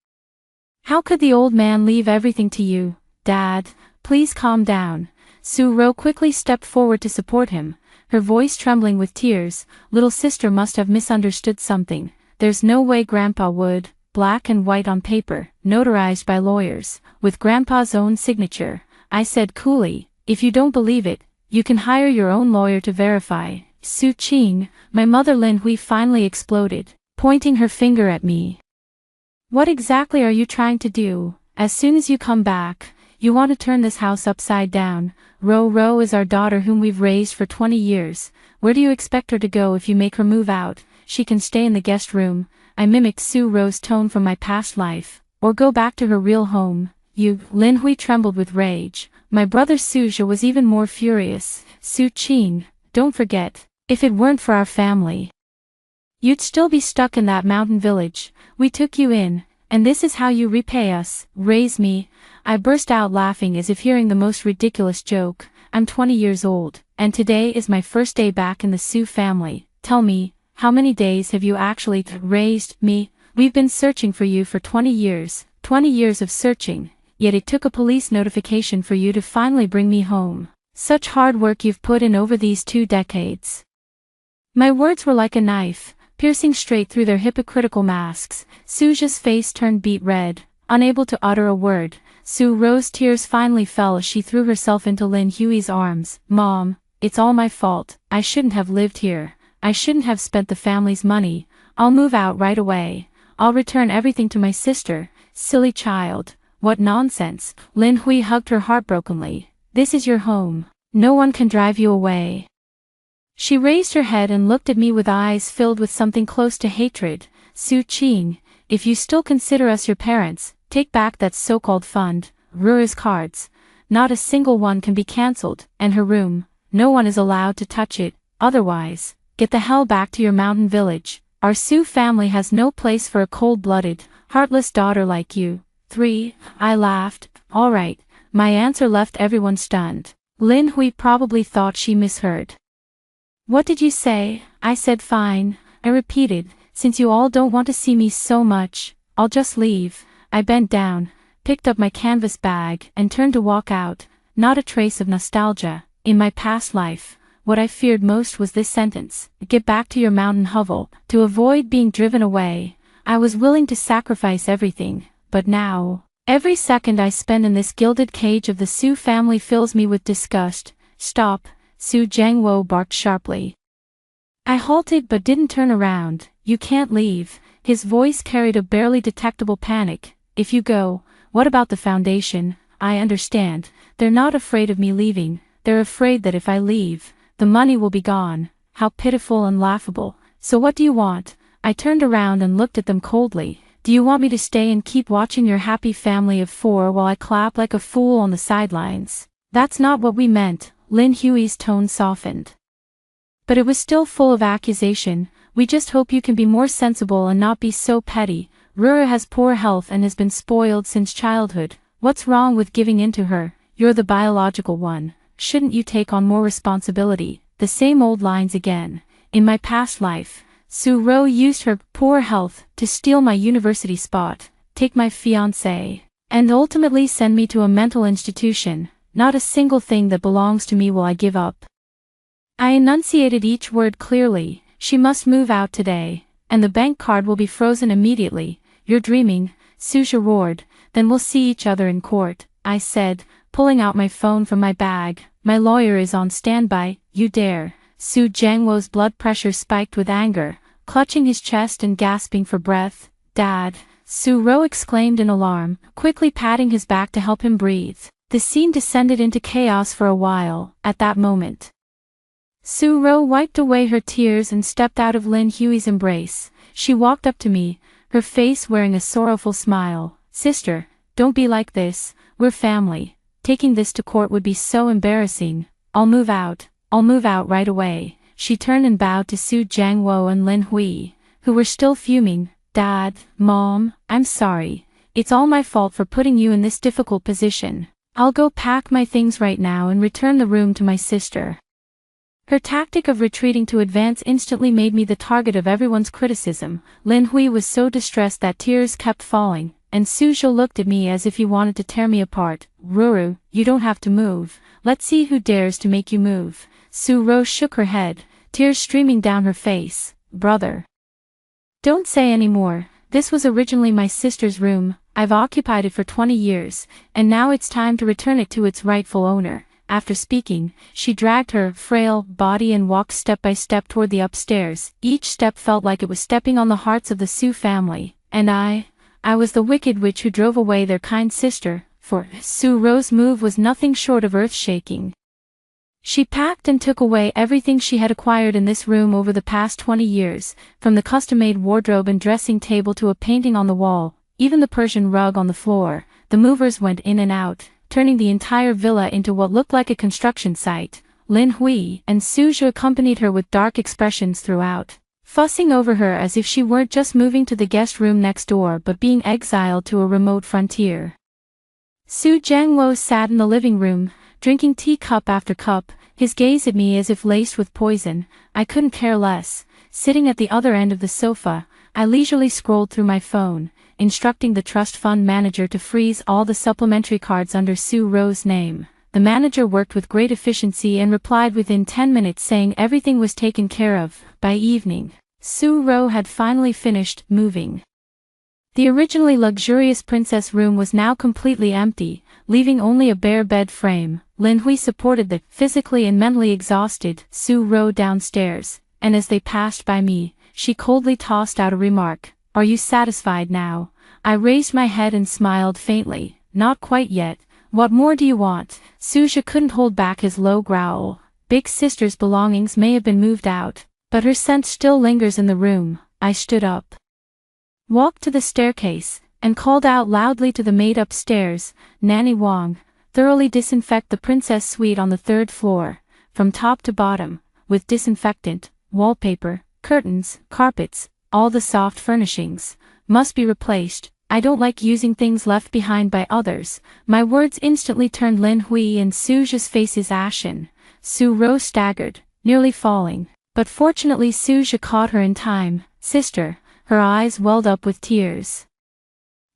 A: How could the old man leave everything to you? Dad, please calm down. Su Ro quickly stepped forward to support him, her voice trembling with tears. Little sister must have misunderstood something. There's no way Grandpa would. Black and white on paper, notarized by lawyers, with Grandpa's own signature. I said coolly, if you don't believe it, you can hire your own lawyer to verify. Su Qing, my mother Lin Hui finally exploded, pointing her finger at me. What exactly are you trying to do? As soon as you come back, you want to turn this house upside down. Ro is our daughter whom we've raised for 20 years. Where do you expect her to go if you make her move out? She can stay in the guest room. I mimicked Su Ro's tone from my past life, or go back to her real home. You, Lin Hui trembled with rage. My brother Suja was even more furious. Su Qing, don't forget, if it weren't for our family, you'd still be stuck in that mountain village. We took you in, and this is how you repay us. Raise me. I burst out laughing as if hearing the most ridiculous joke. I'm 20 years old, and today is my first day back in the Su family. Tell me, how many days have you actually raised me? We've been searching for you for 20 years. 20 years of searching, yet it took a police notification for you to finally bring me home. Such hard work you've put in over these 2 decades. My words were like a knife, piercing straight through their hypocritical masks. Suja's face turned beet red, unable to utter a word. Su Ro's tears finally fell as she threw herself into Lin Hui's arms. Mom, it's all my fault. I shouldn't have lived here. I shouldn't have spent the family's money. I'll move out right away. I'll return everything to my sister. Silly child. What nonsense. Lin Hui hugged her heartbrokenly. This is your home. No one can drive you away. She raised her head and looked at me with eyes filled with something close to hatred. Su Qing, if you still consider us your parents, take back that so-called fund. Rura's cards. Not a single one can be cancelled, and her room. No one is allowed to touch it. Otherwise, get the hell back to your mountain village. Our Su family has no place for a cold-blooded, heartless daughter like you. 3. I laughed. All right. My answer left everyone stunned. Lin Hui probably thought she misheard. What did you say? I said fine. I repeated, since you all don't want to see me so much, I'll just leave. I bent down, picked up my canvas bag, and turned to walk out. Not a trace of nostalgia. In my past life, what I feared most was this sentence. Get back to your mountain hovel. To avoid being driven away, I was willing to sacrifice everything, but now, every second I spend in this gilded cage of the Su family fills me with disgust. Stop, Su Jiangwo barked sharply. I halted but didn't turn around. You can't leave. His voice carried a barely detectable panic. If you go, what about the foundation? I understand. They're not afraid of me leaving. They're afraid that if I leave, the money will be gone. How pitiful and laughable. So what do you want? I turned around and looked at them coldly. Do you want me to stay and keep watching your happy family of 4 while I clap like a fool on the sidelines? That's not what we meant. Lin Hui's tone softened, but it was still full of accusation. We just hope you can be more sensible and not be so petty. Rura has poor health and has been spoiled since childhood. What's wrong with giving in to her? You're the biological one. Shouldn't you take on more responsibility? The same old lines again. In my past life, Su Ro used her poor health to steal my university spot, take my fiancé, and ultimately send me to a mental institution. Not a single thing that belongs to me will I give up. I enunciated each word clearly. She must move out today, and the bank card will be frozen immediately. You're dreaming, Suja roared. Then we'll see each other in court, I said, pulling out my phone from my bag. My lawyer is on standby. You dare. Su Jiangwo's blood pressure spiked with anger, clutching his chest and gasping for breath. Dad, Su Ro exclaimed in alarm, quickly patting his back to help him breathe. The scene descended into chaos for a while. At that moment, Su Ro wiped away her tears and stepped out of Lin Hui's embrace. She walked up to me, her face wearing a sorrowful smile. Sister, don't be like this. We're family. Taking this to court would be so embarrassing. I'll move out. I'll move out right away. She turned and bowed to Su Jiangwo and Lin Hui, who were still fuming. Dad, Mom, I'm sorry. It's all my fault for putting you in this difficult position. I'll go pack my things right now and return the room to my sister. Her tactic of retreating to advance instantly made me the target of everyone's criticism. Lin Hui was so distressed that tears kept falling, and Su Zhou looked at me as if he wanted to tear me apart. Ruru, you don't have to move. Let's see who dares to make you move. Su Ro shook her head, tears streaming down her face. Brother, don't say any more. This was originally my sister's room. I've occupied it for 20 years, and now it's time to return it to its rightful owner. After speaking, she dragged her frail body and walked step by step toward the upstairs. Each step felt like it was stepping on the hearts of the Su family, and I was the wicked witch who drove away their kind sister, for Su Ro's move was nothing short of earth-shaking. She packed and took away everything she had acquired in this room over the past 20 years, from the custom-made wardrobe and dressing table to a painting on the wall, even the Persian rug on the floor. The movers went in and out, turning the entire villa into what looked like a construction site. Lin Hui and Su Zhe accompanied her with dark expressions throughout, fussing over her as if she weren't just moving to the guest room next door but being exiled to a remote frontier. Su Jiangwo sat in the living room, drinking tea cup after cup, his gaze at me as if laced with poison. I couldn't care less. Sitting at the other end of the sofa, I leisurely scrolled through my phone, instructing the trust fund manager to freeze all the supplementary cards under Su Ro's name. The manager worked with great efficiency and replied within 10 minutes saying everything was taken care of. By evening, Su Ro had finally finished moving. The originally luxurious princess room was now completely empty, leaving only a bare bed frame. Lin Hui supported the physically and mentally exhausted Su Ro downstairs, and as they passed by me, she coldly tossed out a remark. "Are you satisfied now?" I raised my head and smiled faintly. "Not quite yet. What more do you want?" Su Zhe couldn't hold back his low growl. Big sister's belongings may have been moved out, but her scent still lingers in the room. I stood up, walked to the staircase, and called out loudly to the maid upstairs, "Nanny Wang, thoroughly disinfect the princess suite on the 3rd floor, from top to bottom, with disinfectant, wallpaper, curtains, carpets, all the soft furnishings, must be replaced. I don't like using things left behind by others." My words instantly turned Lin Hui and Su Zhe's faces ashen. Su Ro staggered, nearly falling, but fortunately Su Zhe caught her in time. "Sister," her eyes welled up with tears,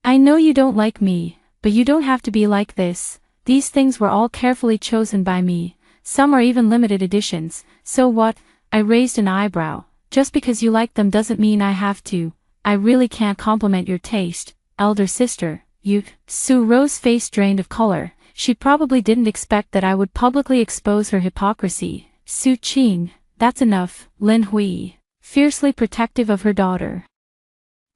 A: "I know you don't like me, but you don't have to be like this. These things were all carefully chosen by me. Some are even limited editions. So what?" I raised an eyebrow. "Just because you like them doesn't mean I have to. I really can't compliment your taste, elder sister." "You..." Su Ro's face drained of color. She probably didn't expect that I would publicly expose her hypocrisy. "Su Qing, that's enough." Lin Hui, fiercely protective of her daughter,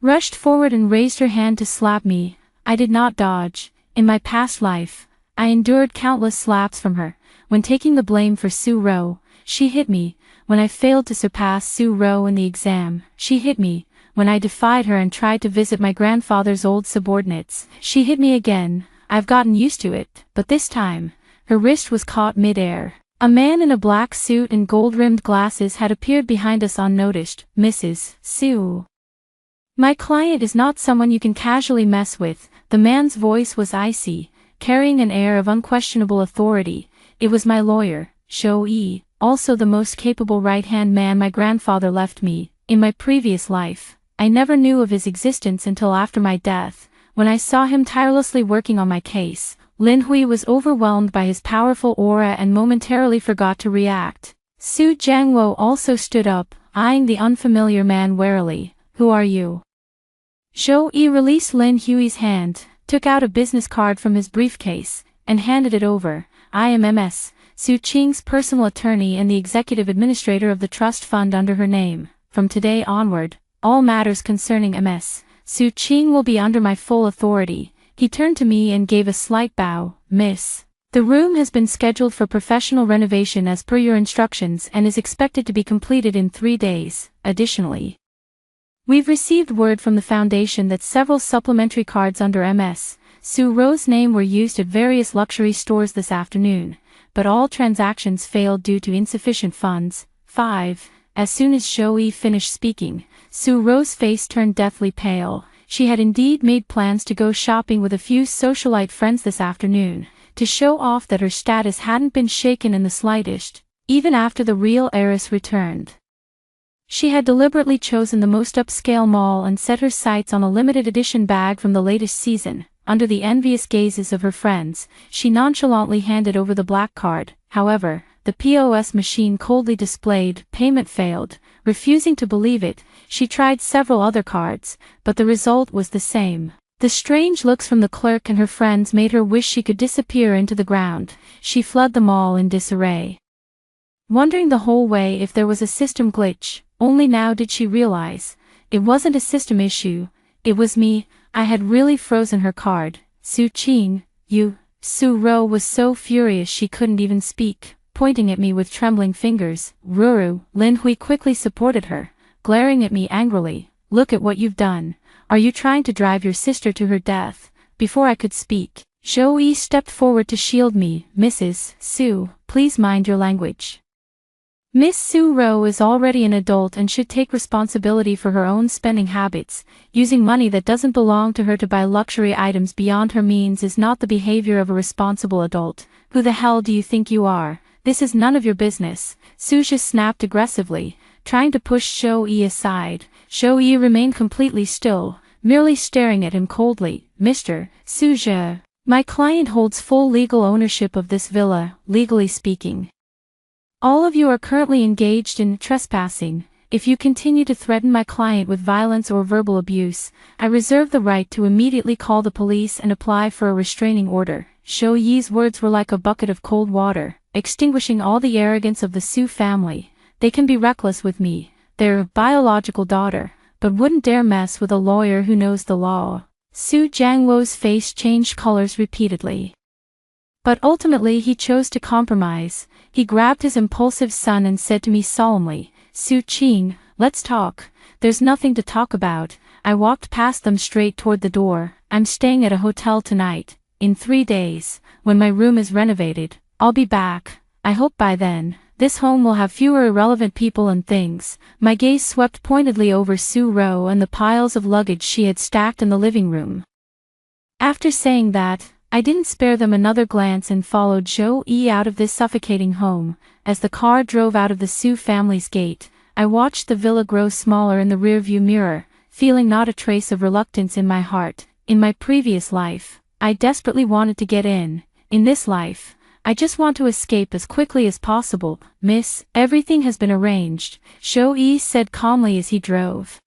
A: rushed forward and raised her hand to slap me. I did not dodge. In my past life, I endured countless slaps from her. When taking the blame for Su Ro, she hit me. When I failed to surpass Su Ro in the exam, she hit me. When I defied her and tried to visit my grandfather's old subordinates, she hit me again. I've gotten used to it, but this time, her wrist was caught mid-air. A man in a black suit and gold-rimmed glasses had appeared behind us unnoticed. "Mrs. Su, my client is not someone you can casually mess with." The man's voice was icy, carrying an air of unquestionable authority. It was my lawyer, Zhou Yi, also the most capable right-hand man my grandfather left me. In my previous life, I never knew of his existence until after my death, when I saw him tirelessly working on my case. Lin Hui was overwhelmed by his powerful aura and momentarily forgot to react. Su Jiangwo also stood up, eyeing the unfamiliar man warily. "Who are you?" Zhou Yi released Lin Hui's hand, took out a business card from his briefcase, and handed it over. "I am Ms. Su Qing's personal attorney and the executive administrator of the trust fund under her name. From today onward, all matters concerning Ms. Su Qing will be under my full authority." He turned to me and gave a slight bow. "Miss, the room has been scheduled for professional renovation as per your instructions and is expected to be completed in 3 days. Additionally, we've received word from the foundation that several supplementary cards under Ms. Su Ro's name were used at various luxury stores this afternoon, but all transactions failed due to insufficient funds. 5. As soon as Zhou Yi finished speaking, Su Ro's face turned deathly pale. She had indeed made plans to go shopping with a few socialite friends this afternoon, to show off that her status hadn't been shaken in the slightest, even after the real heiress returned. She had deliberately chosen the most upscale mall and set her sights on a limited edition bag from the latest season. Under the envious gazes of her friends, she nonchalantly handed over the black card. However, the POS machine coldly displayed, "Payment failed." Refusing to believe it, she tried several other cards, but the result was the same. The strange looks from the clerk and her friends made her wish she could disappear into the ground. She fled the mall in disarray, wondering the whole way if there was a system glitch. Only now did she realize, it wasn't a system issue, it was me. I had really frozen her card. "Su Qing, you..." Su Ro was so furious she couldn't even speak. pointing at me with trembling fingers. Ruru, Lin Hui quickly supported her, glaring at me angrily. Look at what you've done. Are you trying to drive your sister to her death? Before I could speak, Zhou Yi stepped forward to shield me. Mrs. Su, please mind your language. Miss Su Ro is already an adult and should take responsibility for her own spending habits. Using money that doesn't belong to her to buy luxury items beyond her means is not the behavior of a responsible adult. Who the hell do you think you are? This is none of your business. Su Zhe snapped aggressively, trying to push Zhou Yi aside. Zhou Yi remained completely still, merely staring at him coldly. Mr. Su Zhe, my client holds full legal ownership of this villa, legally speaking. All of you are currently engaged in trespassing. If you continue to threaten my client with violence or verbal abuse, I reserve the right to immediately call the police and apply for a restraining order. Zhou Yi's words were like a bucket of cold water, extinguishing all the arrogance of the Su family. They can be reckless with me, their biological daughter, but wouldn't dare mess with a lawyer who knows the law. Su Jiangwo's face changed colors repeatedly. But ultimately he chose to compromise. He grabbed his impulsive son and said to me solemnly, Su Qing, let's talk. There's nothing to talk about. I walked past them straight toward the door. I'm staying at a hotel tonight. In 3 days, when my room is renovated, I'll be back. I hope by then, this home will have fewer irrelevant people and things. My gaze swept pointedly over Su Ro and the piles of luggage she had stacked in the living room. After saying that, I didn't spare them another glance and followed Zhou Yi out of this suffocating home. As the car drove out of the Su family's gate, I watched the villa grow smaller in the rearview mirror, feeling not a trace of reluctance in my heart. In my previous life, I desperately wanted to get in. In this life, I just want to escape as quickly as possible. Miss, everything has been arranged, Zhou Yi said calmly as he drove.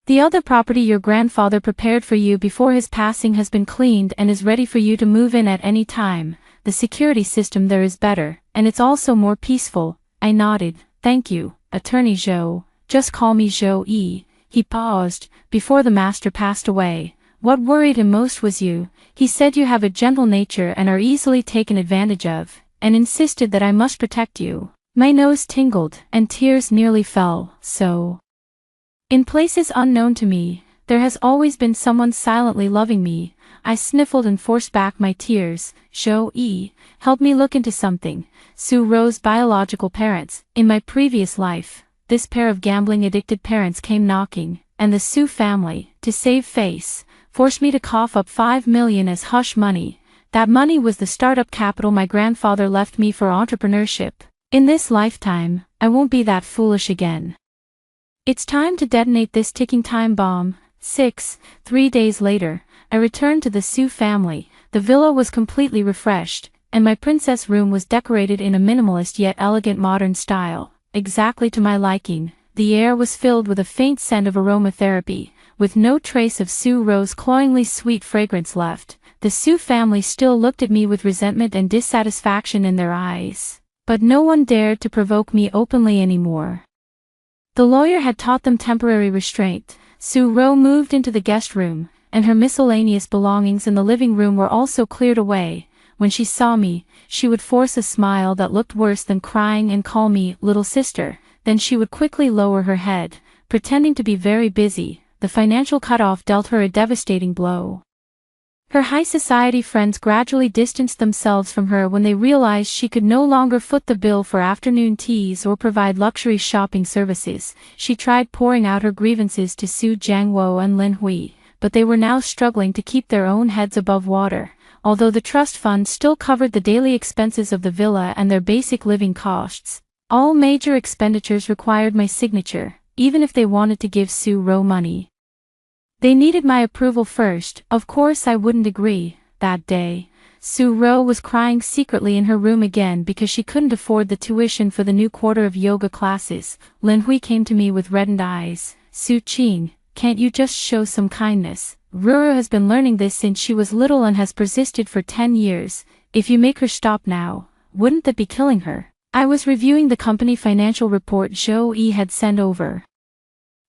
A: The other property your grandfather prepared for you before his passing has been cleaned and is ready for you to move in at any time. The security system there is better, and it's also more peaceful. I nodded. Thank you, Attorney Zhou. Just call me Zhou Yi. He paused, before the master passed away. What worried him most was you. He said you have a gentle nature and are easily taken advantage of, and insisted that I must protect you. My nose tingled, and tears nearly fell. So, in places unknown to me, there has always been someone silently loving me. I sniffled and forced back my tears. Zhou Yi, help me look into something. Su Ro's biological parents. In my previous life, this pair of gambling-addicted parents came knocking, and the Su family, to save face, forced me to cough up 5 million as hush money. That money was the startup capital my grandfather left me for entrepreneurship. In this lifetime, I won't be that foolish again. It's time to detonate this ticking time bomb. 3 days later, I returned to the Su family. The villa was completely refreshed, and my princess room was decorated in a minimalist yet elegant modern style, exactly to my liking. The air was filled with a faint scent of aromatherapy, with no trace of Su Ro's cloyingly sweet fragrance left. The Su family still looked at me with resentment and dissatisfaction in their eyes, but no one dared to provoke me openly anymore. The lawyer had taught them temporary restraint. Su Ro moved into the guest room, and her miscellaneous belongings in the living room were also cleared away. When she saw me, she would force a smile that looked worse than crying and call me little sister. Then she would quickly lower her head, pretending to be very busy. The financial cutoff dealt her a devastating blow. Her high society friends gradually distanced themselves from her when they realized she could no longer foot the bill for afternoon teas or provide luxury shopping services. She tried pouring out her grievances to Su Jiangwo and Lin Hui, but they were now struggling to keep their own heads above water. Although the trust fund still covered the daily expenses of the villa and their basic living costs, all major expenditures required my signature, even if they wanted to give Su Ro money. They needed my approval first. Of course I wouldn't agree. That day, Su Ro was crying secretly in her room again because she couldn't afford the tuition for the new quarter of yoga classes. Lin Hui came to me with reddened eyes. Su Qing, can't you just show some kindness? Ruru has been learning this since she was little and has persisted for 10 years. If you make her stop now, wouldn't that be killing her? I was reviewing the company financial report Zhou Yi had sent over.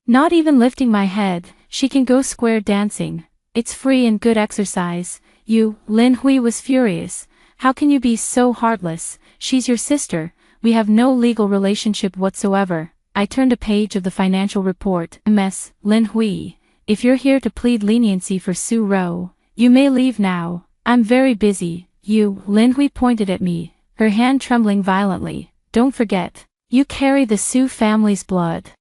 A: Not even lifting my head, she can go square dancing. It's free and good exercise. You, Lin Hui was furious. How can you be so heartless? she's your sister, we have no legal relationship whatsoever. I turned a page of the financial report. Ms. Lin Hui, if you're here to plead leniency for Su Ro, you may leave now. I'm very busy. You, Lin Hui pointed at me, her hand trembling violently. Don't forget, you carry the Su family's blood.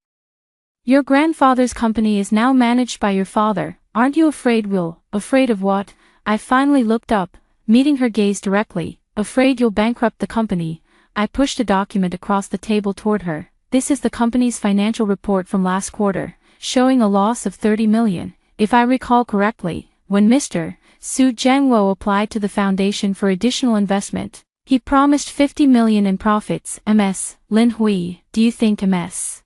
A: Your grandfather's company is now managed by your father. Aren't you afraid Afraid of what? I finally looked up, meeting her gaze directly. Afraid you'll bankrupt the company. I pushed a document across the table toward her. This is the company's financial report from last quarter, showing a loss of 30 million. If I recall correctly, when Mr. Su Jiangwo applied to the foundation for additional investment, he promised 50 million in profits. Ms. Lin Hui, do you think Ms.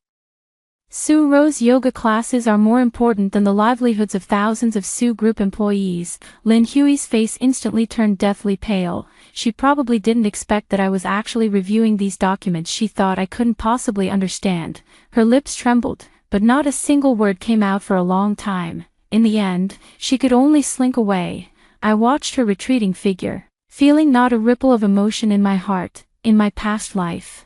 A: Su Ro's yoga classes are more important than the livelihoods of thousands of Su Group employees? Lin Hui's face instantly turned deathly pale. She probably didn't expect that I was actually reviewing these documents she thought I couldn't possibly understand. Her lips trembled, but not a single word came out for a long time. In the end, she could only slink away. I watched her retreating figure, feeling not a ripple of emotion in my heart. In my past life,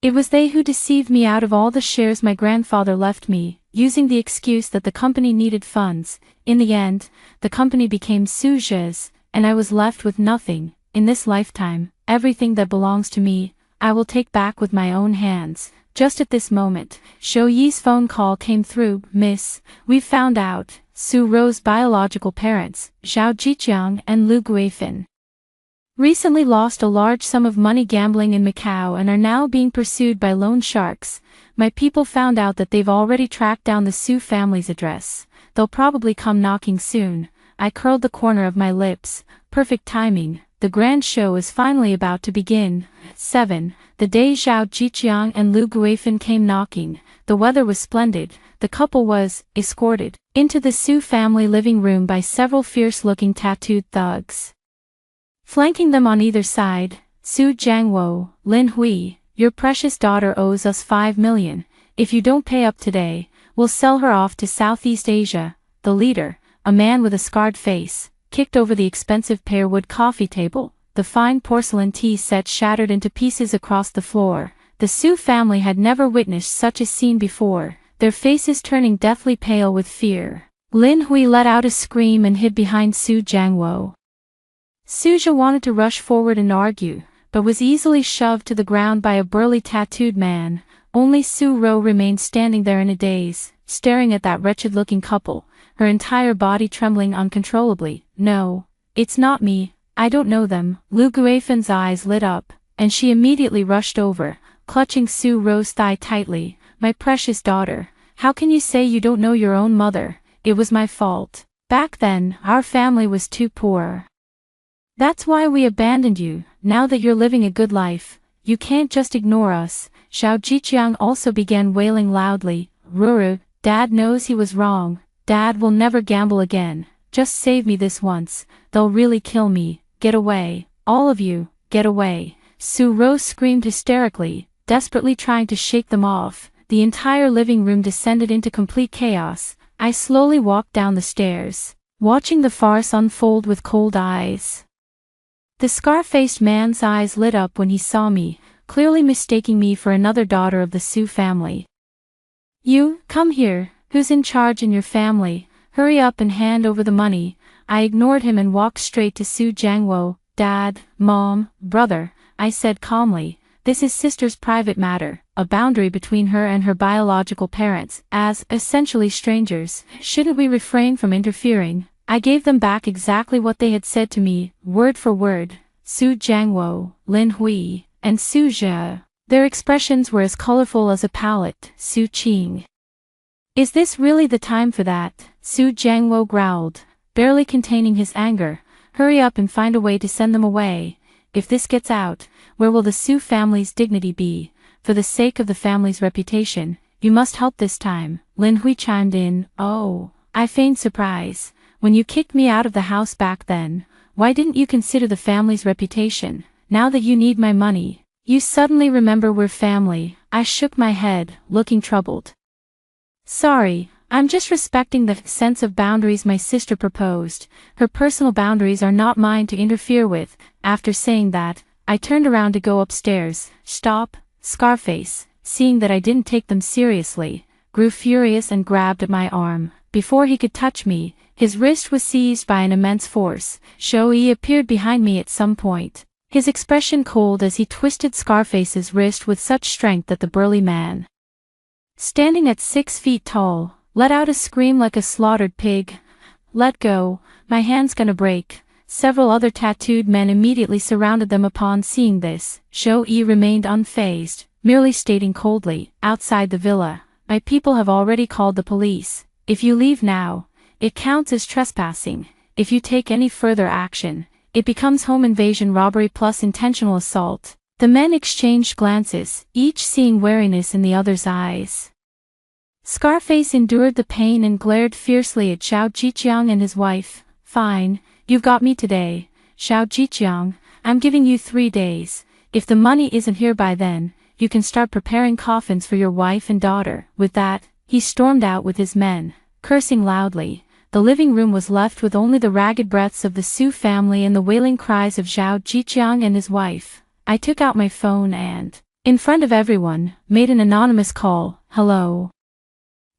A: it was they who deceived me out of all the shares my grandfather left me, using the excuse that the company needed funds. In the end, the company became Su Zhe's, and I was left with nothing. In this lifetime, everything that belongs to me, I will take back with my own hands. Just at this moment, Shou Yi's phone call came through. Miss, we've found out, Su Ro's biological parents, Zhao Jiqiang and Lu Guifan, recently lost a large sum of money gambling in Macau and are now being pursued by loan sharks. My people found out that they've already tracked down the Su family's address. They'll probably come knocking soon. I curled the corner of my lips. Perfect timing. The grand show is finally about to begin. 7. The day Zhao Jiqiang and Lu Guifan came knocking, the weather was splendid. The couple was escorted into the Su family living room by several fierce-looking tattooed thugs. Flanking them on either side, Su Jiangwo, Lin Hui, your precious daughter owes us 5 million. If you don't pay up today, we'll sell her off to Southeast Asia. The leader, a man with a scarred face, kicked over the expensive pear-wood coffee table. The fine porcelain tea set shattered into pieces across the floor. The Su family had never witnessed such a scene before, their faces turning deathly pale with fear. Lin Hui let out a scream and hid behind Su Jiangwo. Su Zhe wanted to rush forward and argue, but was easily shoved to the ground by a burly tattooed man. Only Su Ro remained standing there in a daze, staring at that wretched-looking couple, her entire body trembling uncontrollably. No, it's not me, I don't know them. Lu Guifan's eyes lit up, and she immediately rushed over, clutching Su Ro's thigh tightly. My precious daughter, how can you say you don't know your own mother? It was my fault. Back then, our family was too poor. That's why we abandoned you. Now that you're living a good life, you can't just ignore us. Zhao Jiqiang also began wailing loudly. Ruru, Dad knows he was wrong. Dad will never gamble again. Just save me this once. They'll really kill me. Get away. All of you, get away. Su Ro screamed hysterically, desperately trying to shake them off. The entire living room descended into complete chaos. I slowly walked down the stairs, watching the farce unfold with cold eyes. The scar-faced man's eyes lit up when he saw me, clearly mistaking me for another daughter of the Su family. You, come here, who's in charge in your family? Hurry up and hand over the money. I ignored him and walked straight to Su Jiangwo. Dad, Mom, Brother, I said calmly, this is sister's private matter, a boundary between her and her biological parents. As, essentially strangers, shouldn't we refrain from interfering? I gave them back exactly what they had said to me, word for word. Su Jiangwo, Lin Hui, and Su Zhe. Their expressions were as colorful as a palette. Su Qing. Is this really the time for that? Su Jiangwo growled, barely containing his anger. Hurry up and find a way to send them away. If this gets out, where will the Su family's dignity be? For the sake of the family's reputation, you must help this time. Lin Hui chimed in. Oh, I feigned surprise. When you kicked me out of the house back then, why didn't you consider the family's reputation? Now that you need my money, you suddenly remember we're family. I shook my head, looking troubled. Sorry, I'm just respecting the sense of boundaries my sister proposed. Her personal boundaries are not mine to interfere with. After saying that, I turned around to go upstairs. Stop, Scarface, seeing that I didn't take them seriously, grew furious and grabbed at my arm. Before he could touch me, his wrist was seized by an immense force. Shoei appeared behind me at some point, his expression cold as he twisted Scarface's wrist with such strength that the burly man, standing at 6 feet tall, let out a scream like a slaughtered pig. Let go, my hand's gonna break. Several other tattooed men immediately surrounded them. Upon seeing this, Shoei remained unfazed, merely stating coldly, outside the villa, my people have already called the police. If you leave now, it counts as trespassing. If you take any further action, it becomes home invasion robbery plus intentional assault. The men exchanged glances, each seeing wariness in the other's eyes. Scarface endured the pain and glared fiercely at Xiao Jiqiang and his wife. Fine, you've got me today, Xiao Jiqiang, I'm giving you 3 days. If the money isn't here by then, you can start preparing coffins for your wife and daughter. With that, he stormed out with his men, cursing loudly. The living room was left with only the ragged breaths of the Su family and the wailing cries of Xiao Jiqiang and his wife. I took out my phone and, in front of everyone, made an anonymous call. Hello?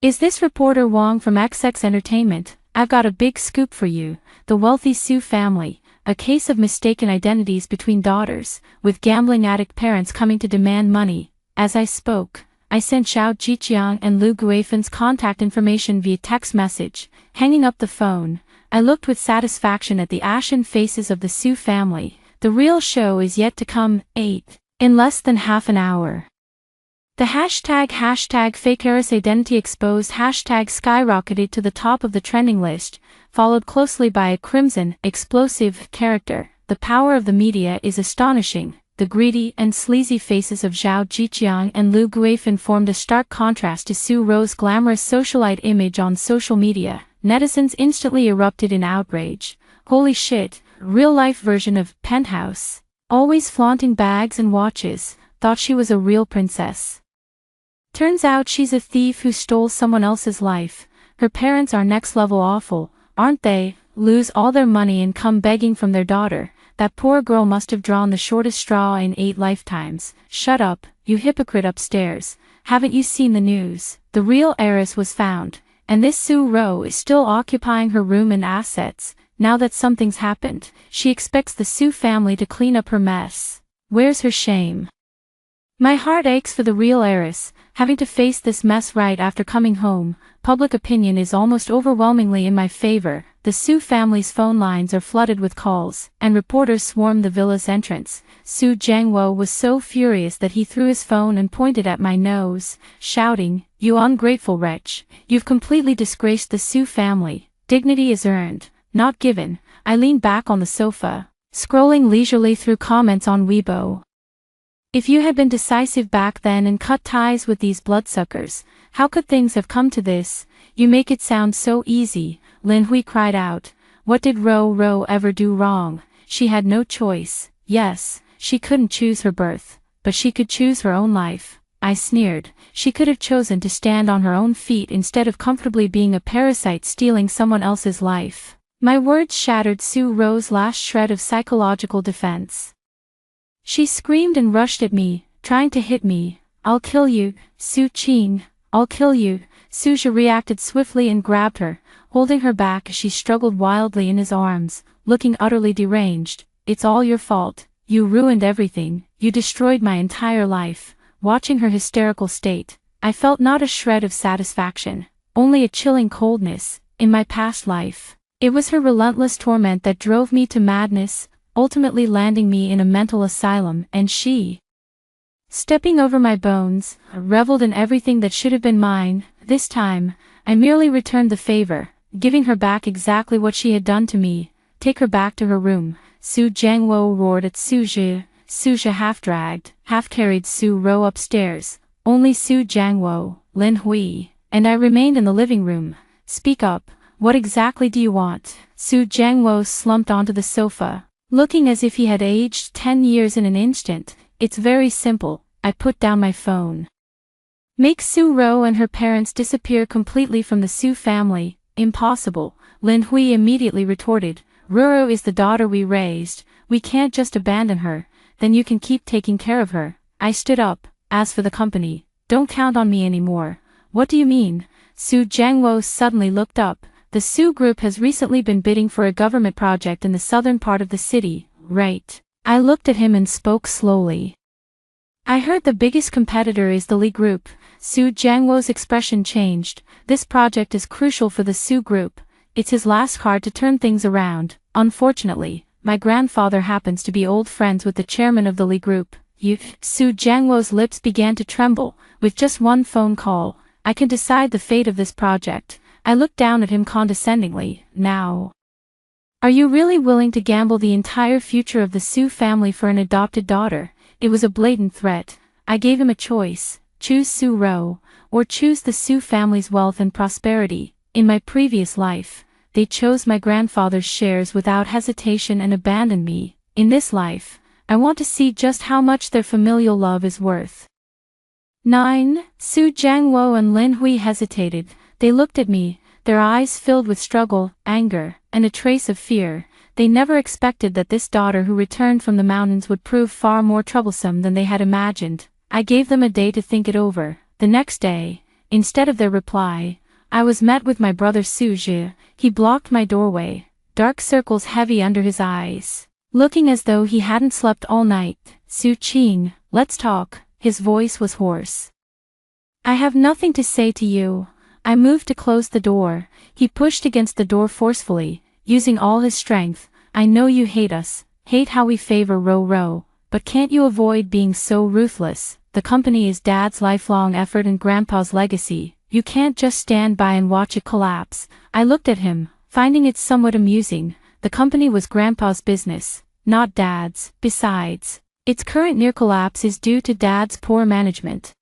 A: Is this reporter Wong from XX Entertainment? I've got a big scoop for you. The wealthy Su family, a case of mistaken identities between daughters, with gambling addict parents coming to demand money. As I spoke, I sent Xiao Jiqiang and Lu Guifen's contact information via text message. Hanging up the phone, I looked with satisfaction at the ashen faces of the Su family. The real show is yet to come. 8. In less than half an hour. The hashtag fake heiress identity exposed hashtag skyrocketed to the top of the trending list, followed closely by a crimson, explosive character. The power of the media is astonishing. The greedy and sleazy faces of Xiao Jiqiang and Lu Guifen formed a stark contrast to Su Ro's glamorous socialite image on social media. Netizens instantly erupted in outrage. Holy shit, real-life version of Penthouse. Always flaunting bags and watches, thought she was a real princess. Turns out she's a thief who stole someone else's life. Her parents are next level awful, aren't they? Lose all their money and come begging from their daughter. That poor girl must have drawn the shortest straw in 8 lifetimes. Shut up, you hypocrite upstairs. Haven't you seen the news? The real heiress was found, and this Su Ro is still occupying her room and assets. Now that something's happened, she expects the Su family to clean up her mess. Where's her shame? My heart aches for the real heiress, having to face this mess right after coming home. Public opinion is almost overwhelmingly in my favor. The Su family's phone lines are flooded with calls, and reporters swarm the villa's entrance. Su Jiangwo was so furious that he threw his phone and pointed at my nose, shouting, "You ungrateful wretch, you've completely disgraced the Su family. Dignity is earned, not given." I leaned back on the sofa, scrolling leisurely through comments on Weibo. If you had been decisive back then and cut ties with these bloodsuckers, how could things have come to this? You make it sound so easy, Lin Hui cried out. What did Ro ever do wrong? She had no choice. Yes, she couldn't choose her birth, but she could choose her own life. I sneered. She could have chosen to stand on her own feet instead of comfortably being a parasite stealing someone else's life. My words shattered Su Ro's last shred of psychological defense. She screamed and rushed at me, trying to hit me. "I'll kill you, Su Qing, I'll kill you." Suja reacted swiftly and grabbed her, holding her back as she struggled wildly in his arms, looking utterly deranged. "It's all your fault. You ruined everything. You destroyed my entire life." Watching her hysterical state, I felt not a shred of satisfaction, only a chilling coldness. In my past life, it was her relentless torment that drove me to madness, ultimately landing me in a mental asylum, and she, stepping over my bones, reveled in everything that should have been mine. This time, I merely returned the favor, giving her back exactly what she had done to me. "Take her back to her room," Su Jiangwo roared at Suja. Suja half-dragged, half-carried Su Ro upstairs. Only Su Jiangwo, Lin Hui, and I remained in the living room. "Speak up, what exactly do you want?" Su Jiangwo slumped onto the sofa, looking as if he had aged 10 years in an instant. "It's very simple," I put down my phone. "Make Su Ro and her parents disappear completely from the Su family." "Impossible," Lin Hui immediately retorted. "Ruro is the daughter we raised, we can't just abandon her." then you can keep taking care of her. I stood up. As for the company, don't count on me anymore. What do you mean? Su Jiangwo suddenly looked up. The Su Group has recently been bidding for a government project in the southern part of the city, right? I looked at him and spoke slowly. I heard the biggest competitor is the Li Group. Su Jiangwo's expression changed. This project is crucial for the Su Group. It's his last card to turn things around. Unfortunately, my grandfather happens to be old friends with the chairman of the Li Group. Su Jiangwo's lips began to tremble. With just one phone call, I can decide the fate of this project. I looked down at him condescendingly. Now, are you really willing to gamble the entire future of the Su family for an adopted daughter? It was a blatant threat. I gave him a choice. Choose Su Ro, or choose the Su family's wealth and prosperity. In my previous life, they chose my grandfather's shares without hesitation and abandoned me. In this life, I want to see just how much their familial love is worth. 9. Su Jiangwo and Lin Hui hesitated. They looked at me, their eyes filled with struggle, anger, and a trace of fear. They never expected that this daughter who returned from the mountains would prove far more troublesome than they had imagined. I gave them a day to think it over. The next day, instead of their reply, I was met with my brother Su Zhi. He blocked my doorway, dark circles heavy under his eyes, looking as though he hadn't slept all night. Su Qing, let's talk. His voice was hoarse. I have nothing to say to you. I moved to close the door. He pushed against the door forcefully, using all his strength. I know you hate us, hate how we favor Ro, but can't you avoid being so ruthless? The company is Dad's lifelong effort and Grandpa's legacy. You can't just stand by and watch it collapse. I looked at him, finding it somewhat amusing. The company was Grandpa's business, not Dad's. Besides, its current near collapse is due to Dad's poor management.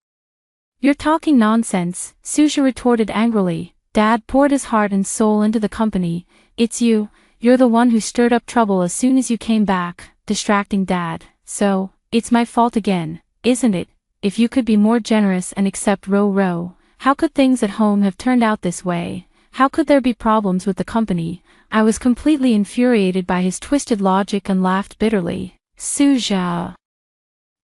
A: You're talking nonsense, Suja retorted angrily. Dad poured his heart and soul into the company. It's you. You're the one who stirred up trouble as soon as you came back, distracting Dad. So, it's my fault again, isn't it? If you could be more generous and accept Ro, how could things at home have turned out this way? How could there be problems with the company? I was completely infuriated by his twisted logic and laughed bitterly. Suja,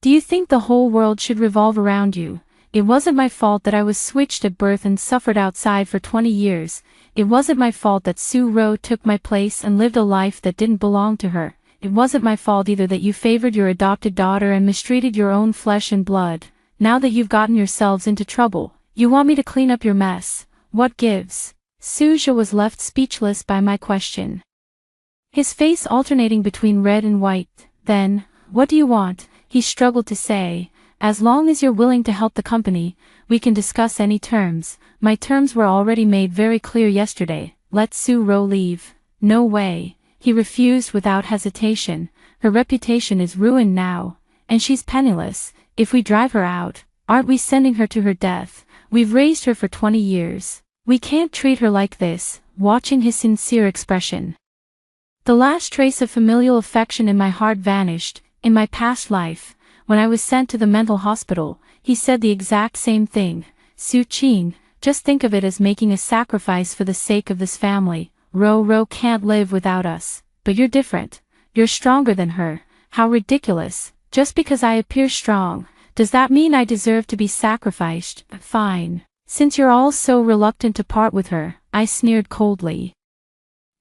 A: do you think the whole world should revolve around you? It wasn't my fault that I was switched at birth and suffered outside for 20 years. It wasn't my fault that Su Ro took my place and lived a life that didn't belong to her. It wasn't my fault either that you favored your adopted daughter and mistreated your own flesh and blood. Now that you've gotten yourselves into trouble, you want me to clean up your mess. What gives? Suja was left speechless by my question. His face alternating between red and white. Then, what do you want? He struggled to say. As long as you're willing to help the company, we can discuss any terms. My terms were already made very clear yesterday. Let Su Ro leave. No way. He refused without hesitation. Her reputation is ruined now, and she's penniless. If we drive her out, aren't we sending her to her death? We've raised her for 20 years. We can't treat her like this. Watching his sincere expression, the last trace of familial affection in my heart vanished. In my past life, when I was sent to the mental hospital, he said the exact same thing. Su Qing, just think of it as making a sacrifice for the sake of this family. Ro can't live without us. But you're different. You're stronger than her. How ridiculous. Just because I appear strong, does that mean I deserve to be sacrificed? Fine. Since you're all so reluctant to part with her, I sneered coldly.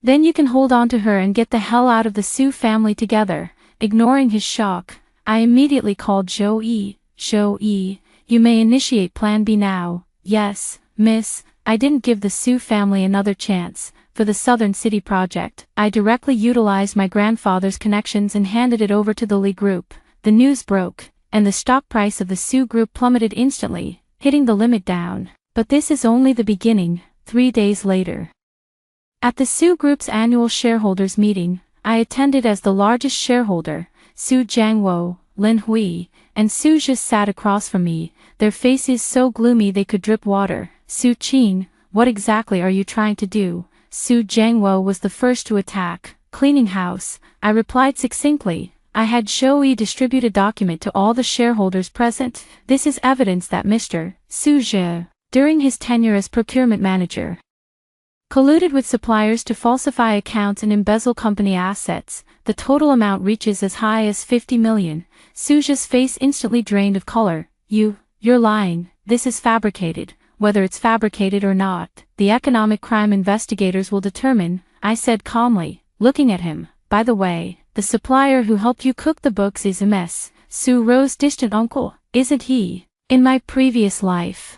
A: Then you can hold on to her and get the hell out of the Su family together. Ignoring his shock, I immediately called Zhou Yi. Zhou Yi, you may initiate Plan B now. Yes, miss, I didn't give the Su family another chance. For the Southern City project, I directly utilized my grandfather's connections and handed it over to the Li Group. The news broke, and the stock price of the Su Group plummeted instantly, hitting the limit down. But this is only the beginning. 3 days later, at the Su Group's annual shareholders meeting, I attended as the largest shareholder. Su Jiangwo, Lin Hui, and Su Zhi sat across from me, their faces so gloomy they could drip water. Su Qing, what exactly are you trying to do? Su Jiangwo was the first to attack. Cleaning house, I replied succinctly. I had Zhou Yi distribute a document to all the shareholders present. This is evidence that Mr. Su Zhi, during his tenure as procurement manager, colluded with suppliers to falsify accounts and embezzle company assets. The total amount reaches as high as 50 million. Suja's face instantly drained of color. You're lying. This is fabricated. Whether it's fabricated or not, the economic crime investigators will determine, I said calmly, looking at him. By the way, the supplier who helped you cook the books is Ms. Su Ro's distant uncle, isn't he? In my previous life.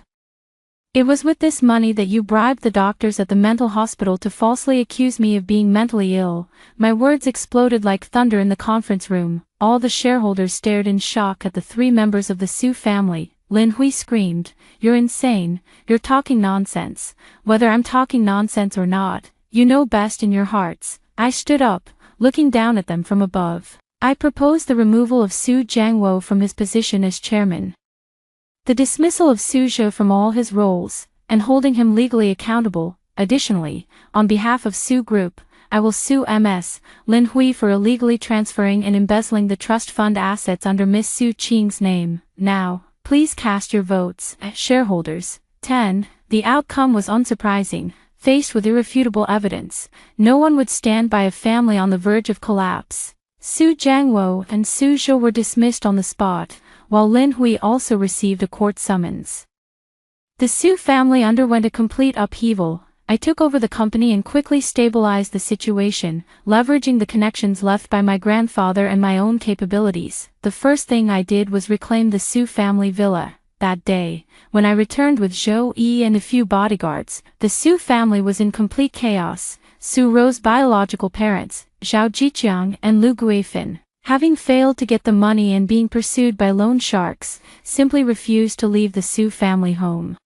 A: It was with this money that you bribed the doctors at the mental hospital to falsely accuse me of being mentally ill. My words exploded like thunder in the conference room. All the shareholders stared in shock at the three members of the Su family. Lin Hui screamed, "You're insane, you're talking nonsense. Whether I'm talking nonsense or not, you know best in your hearts." I stood up, looking down at them from above. I proposed the removal of Su Jiangwo from his position as chairman. The dismissal of Su Zhe from all his roles, and holding him legally accountable. Additionally, on behalf of Su Group, I will sue Ms. Lin Hui for illegally transferring and embezzling the trust fund assets under Miss Su Qing's name. Now, please cast your votes, shareholders. 10. The outcome was unsurprising. Faced with irrefutable evidence, no one would stand by a family on the verge of collapse. Su Jiangwo and Su Zhe were dismissed on the spot, while Lin Hui also received a court summons. The Su family underwent a complete upheaval. I took over the company and quickly stabilized the situation, leveraging the connections left by my grandfather and my own capabilities. The first thing I did was reclaim the Su family villa. That day, when I returned with Zhou Yi and a few bodyguards, the Su family was in complete chaos. Su Ro's biological parents, Zhao Jiqiang and Lu Guifin, having failed to get the money and being pursued by loan sharks, simply refused to leave the Su family home.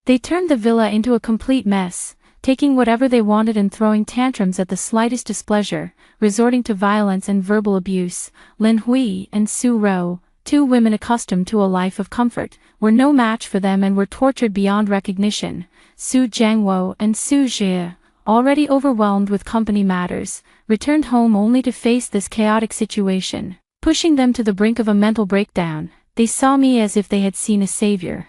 A: They turned the villa into a complete mess, taking whatever they wanted and throwing tantrums at the slightest displeasure, resorting to violence and verbal abuse. Lin Hui and Su Ro, two women accustomed to a life of comfort, were no match for them and were tortured beyond recognition. Su Jiangwo and Su Zhe, already overwhelmed with company matters, returned home only to face this chaotic situation, pushing them to the brink of a mental breakdown. They saw me as if they had seen a savior.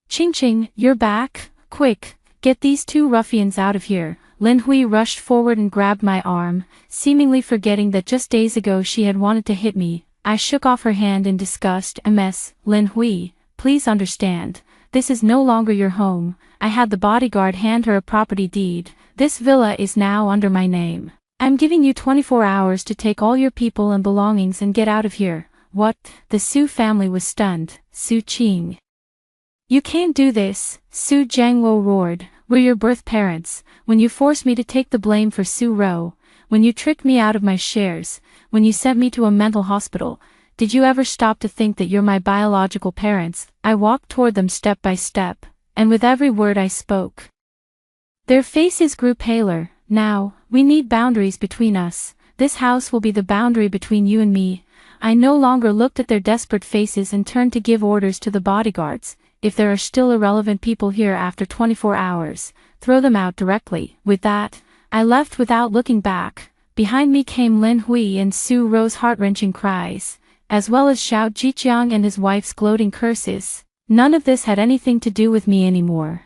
A: "Ching, you're back. Quick, get these two ruffians out of here." Lin Hui rushed forward and grabbed my arm, seemingly forgetting that just days ago she had wanted to hit me. I shook off her hand in disgust. "Ms. Lin Hui, please understand. This is no longer your home." I had the bodyguard hand her a property deed. "This villa is now under my name. I'm giving you 24 hours to take all your people and belongings and get out of here." "What?" The Su family was stunned. "Su Qing. You can't do this," Su Jiangwo roared. "We're your birth parents. When you forced me to take the blame for Su Ro, when you tricked me out of my shares, when you sent me to a mental hospital, did you ever stop to think that you're my biological parents?" I walked toward them step by step, and with every word I spoke, their faces grew paler. "Now, we need boundaries between us. This house will be the boundary between you and me." I no longer looked at their desperate faces and turned to give orders to the bodyguards. "If there are still irrelevant people here after 24 hours, throw them out directly." With that, I left without looking back. Behind me came Lin Hui and Su Ro's heart-wrenching cries, as well as Zhao Jiqiang and his wife's gloating curses. None of this had anything to do with me anymore.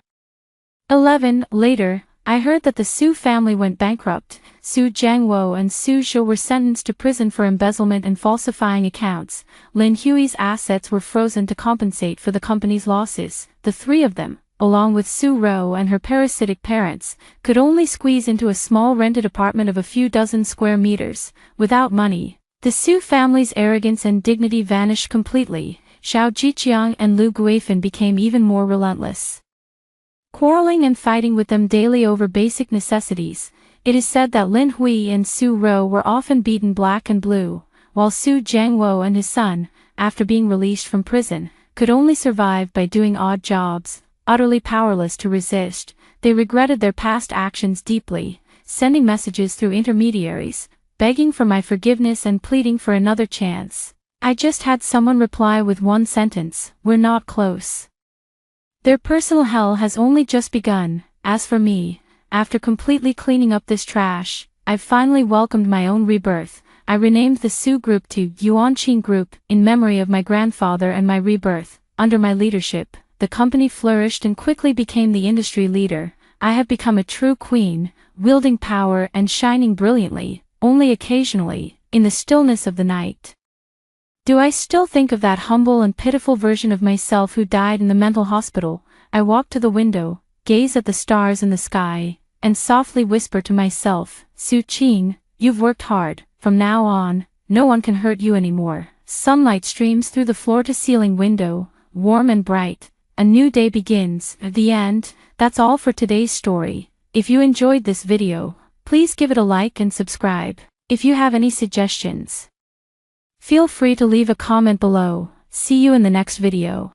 A: 11. Later, I heard that the Su family went bankrupt. Su Jiangwo and Su Zhe were sentenced to prison for embezzlement and falsifying accounts. Lin Hui's assets were frozen to compensate for the company's losses. The three of them, along with Su Ro and her parasitic parents, could only squeeze into a small rented apartment of a few dozen square meters. Without money, the Su family's arrogance and dignity vanished completely. Zhao Jiqiang and Lu Guifin became even more relentless, quarreling and fighting with them daily over basic necessities. It is said that Lin Hui and Su Ro were often beaten black and blue, while Su Jiangwo and his son, after being released from prison, could only survive by doing odd jobs. Utterly powerless to resist, they regretted their past actions deeply, sending messages through intermediaries, begging for my forgiveness and pleading for another chance. I just had someone reply with one sentence: "We're not close." Their personal hell has only just begun. As for me, after completely cleaning up this trash, I've finally welcomed my own rebirth. I renamed the Su Group to Yuanqing Group, in memory of my grandfather and my rebirth. Under my leadership, the company flourished and quickly became the industry leader. I have become a true queen, wielding power and shining brilliantly, only occasionally, in the stillness of the night. Do I still think of that humble and pitiful version of myself who died in the mental hospital? I walk to the window, gaze at the stars in the sky, and softly whisper to myself, Su Qing, you've worked hard. From now on, no one can hurt you anymore. Sunlight streams through the floor-to-ceiling window, warm and bright. A new day begins. At the end, that's all for today's story. If you enjoyed this video, please give it a like and subscribe. If you have any suggestions, feel free to leave a comment below. See you in the next video.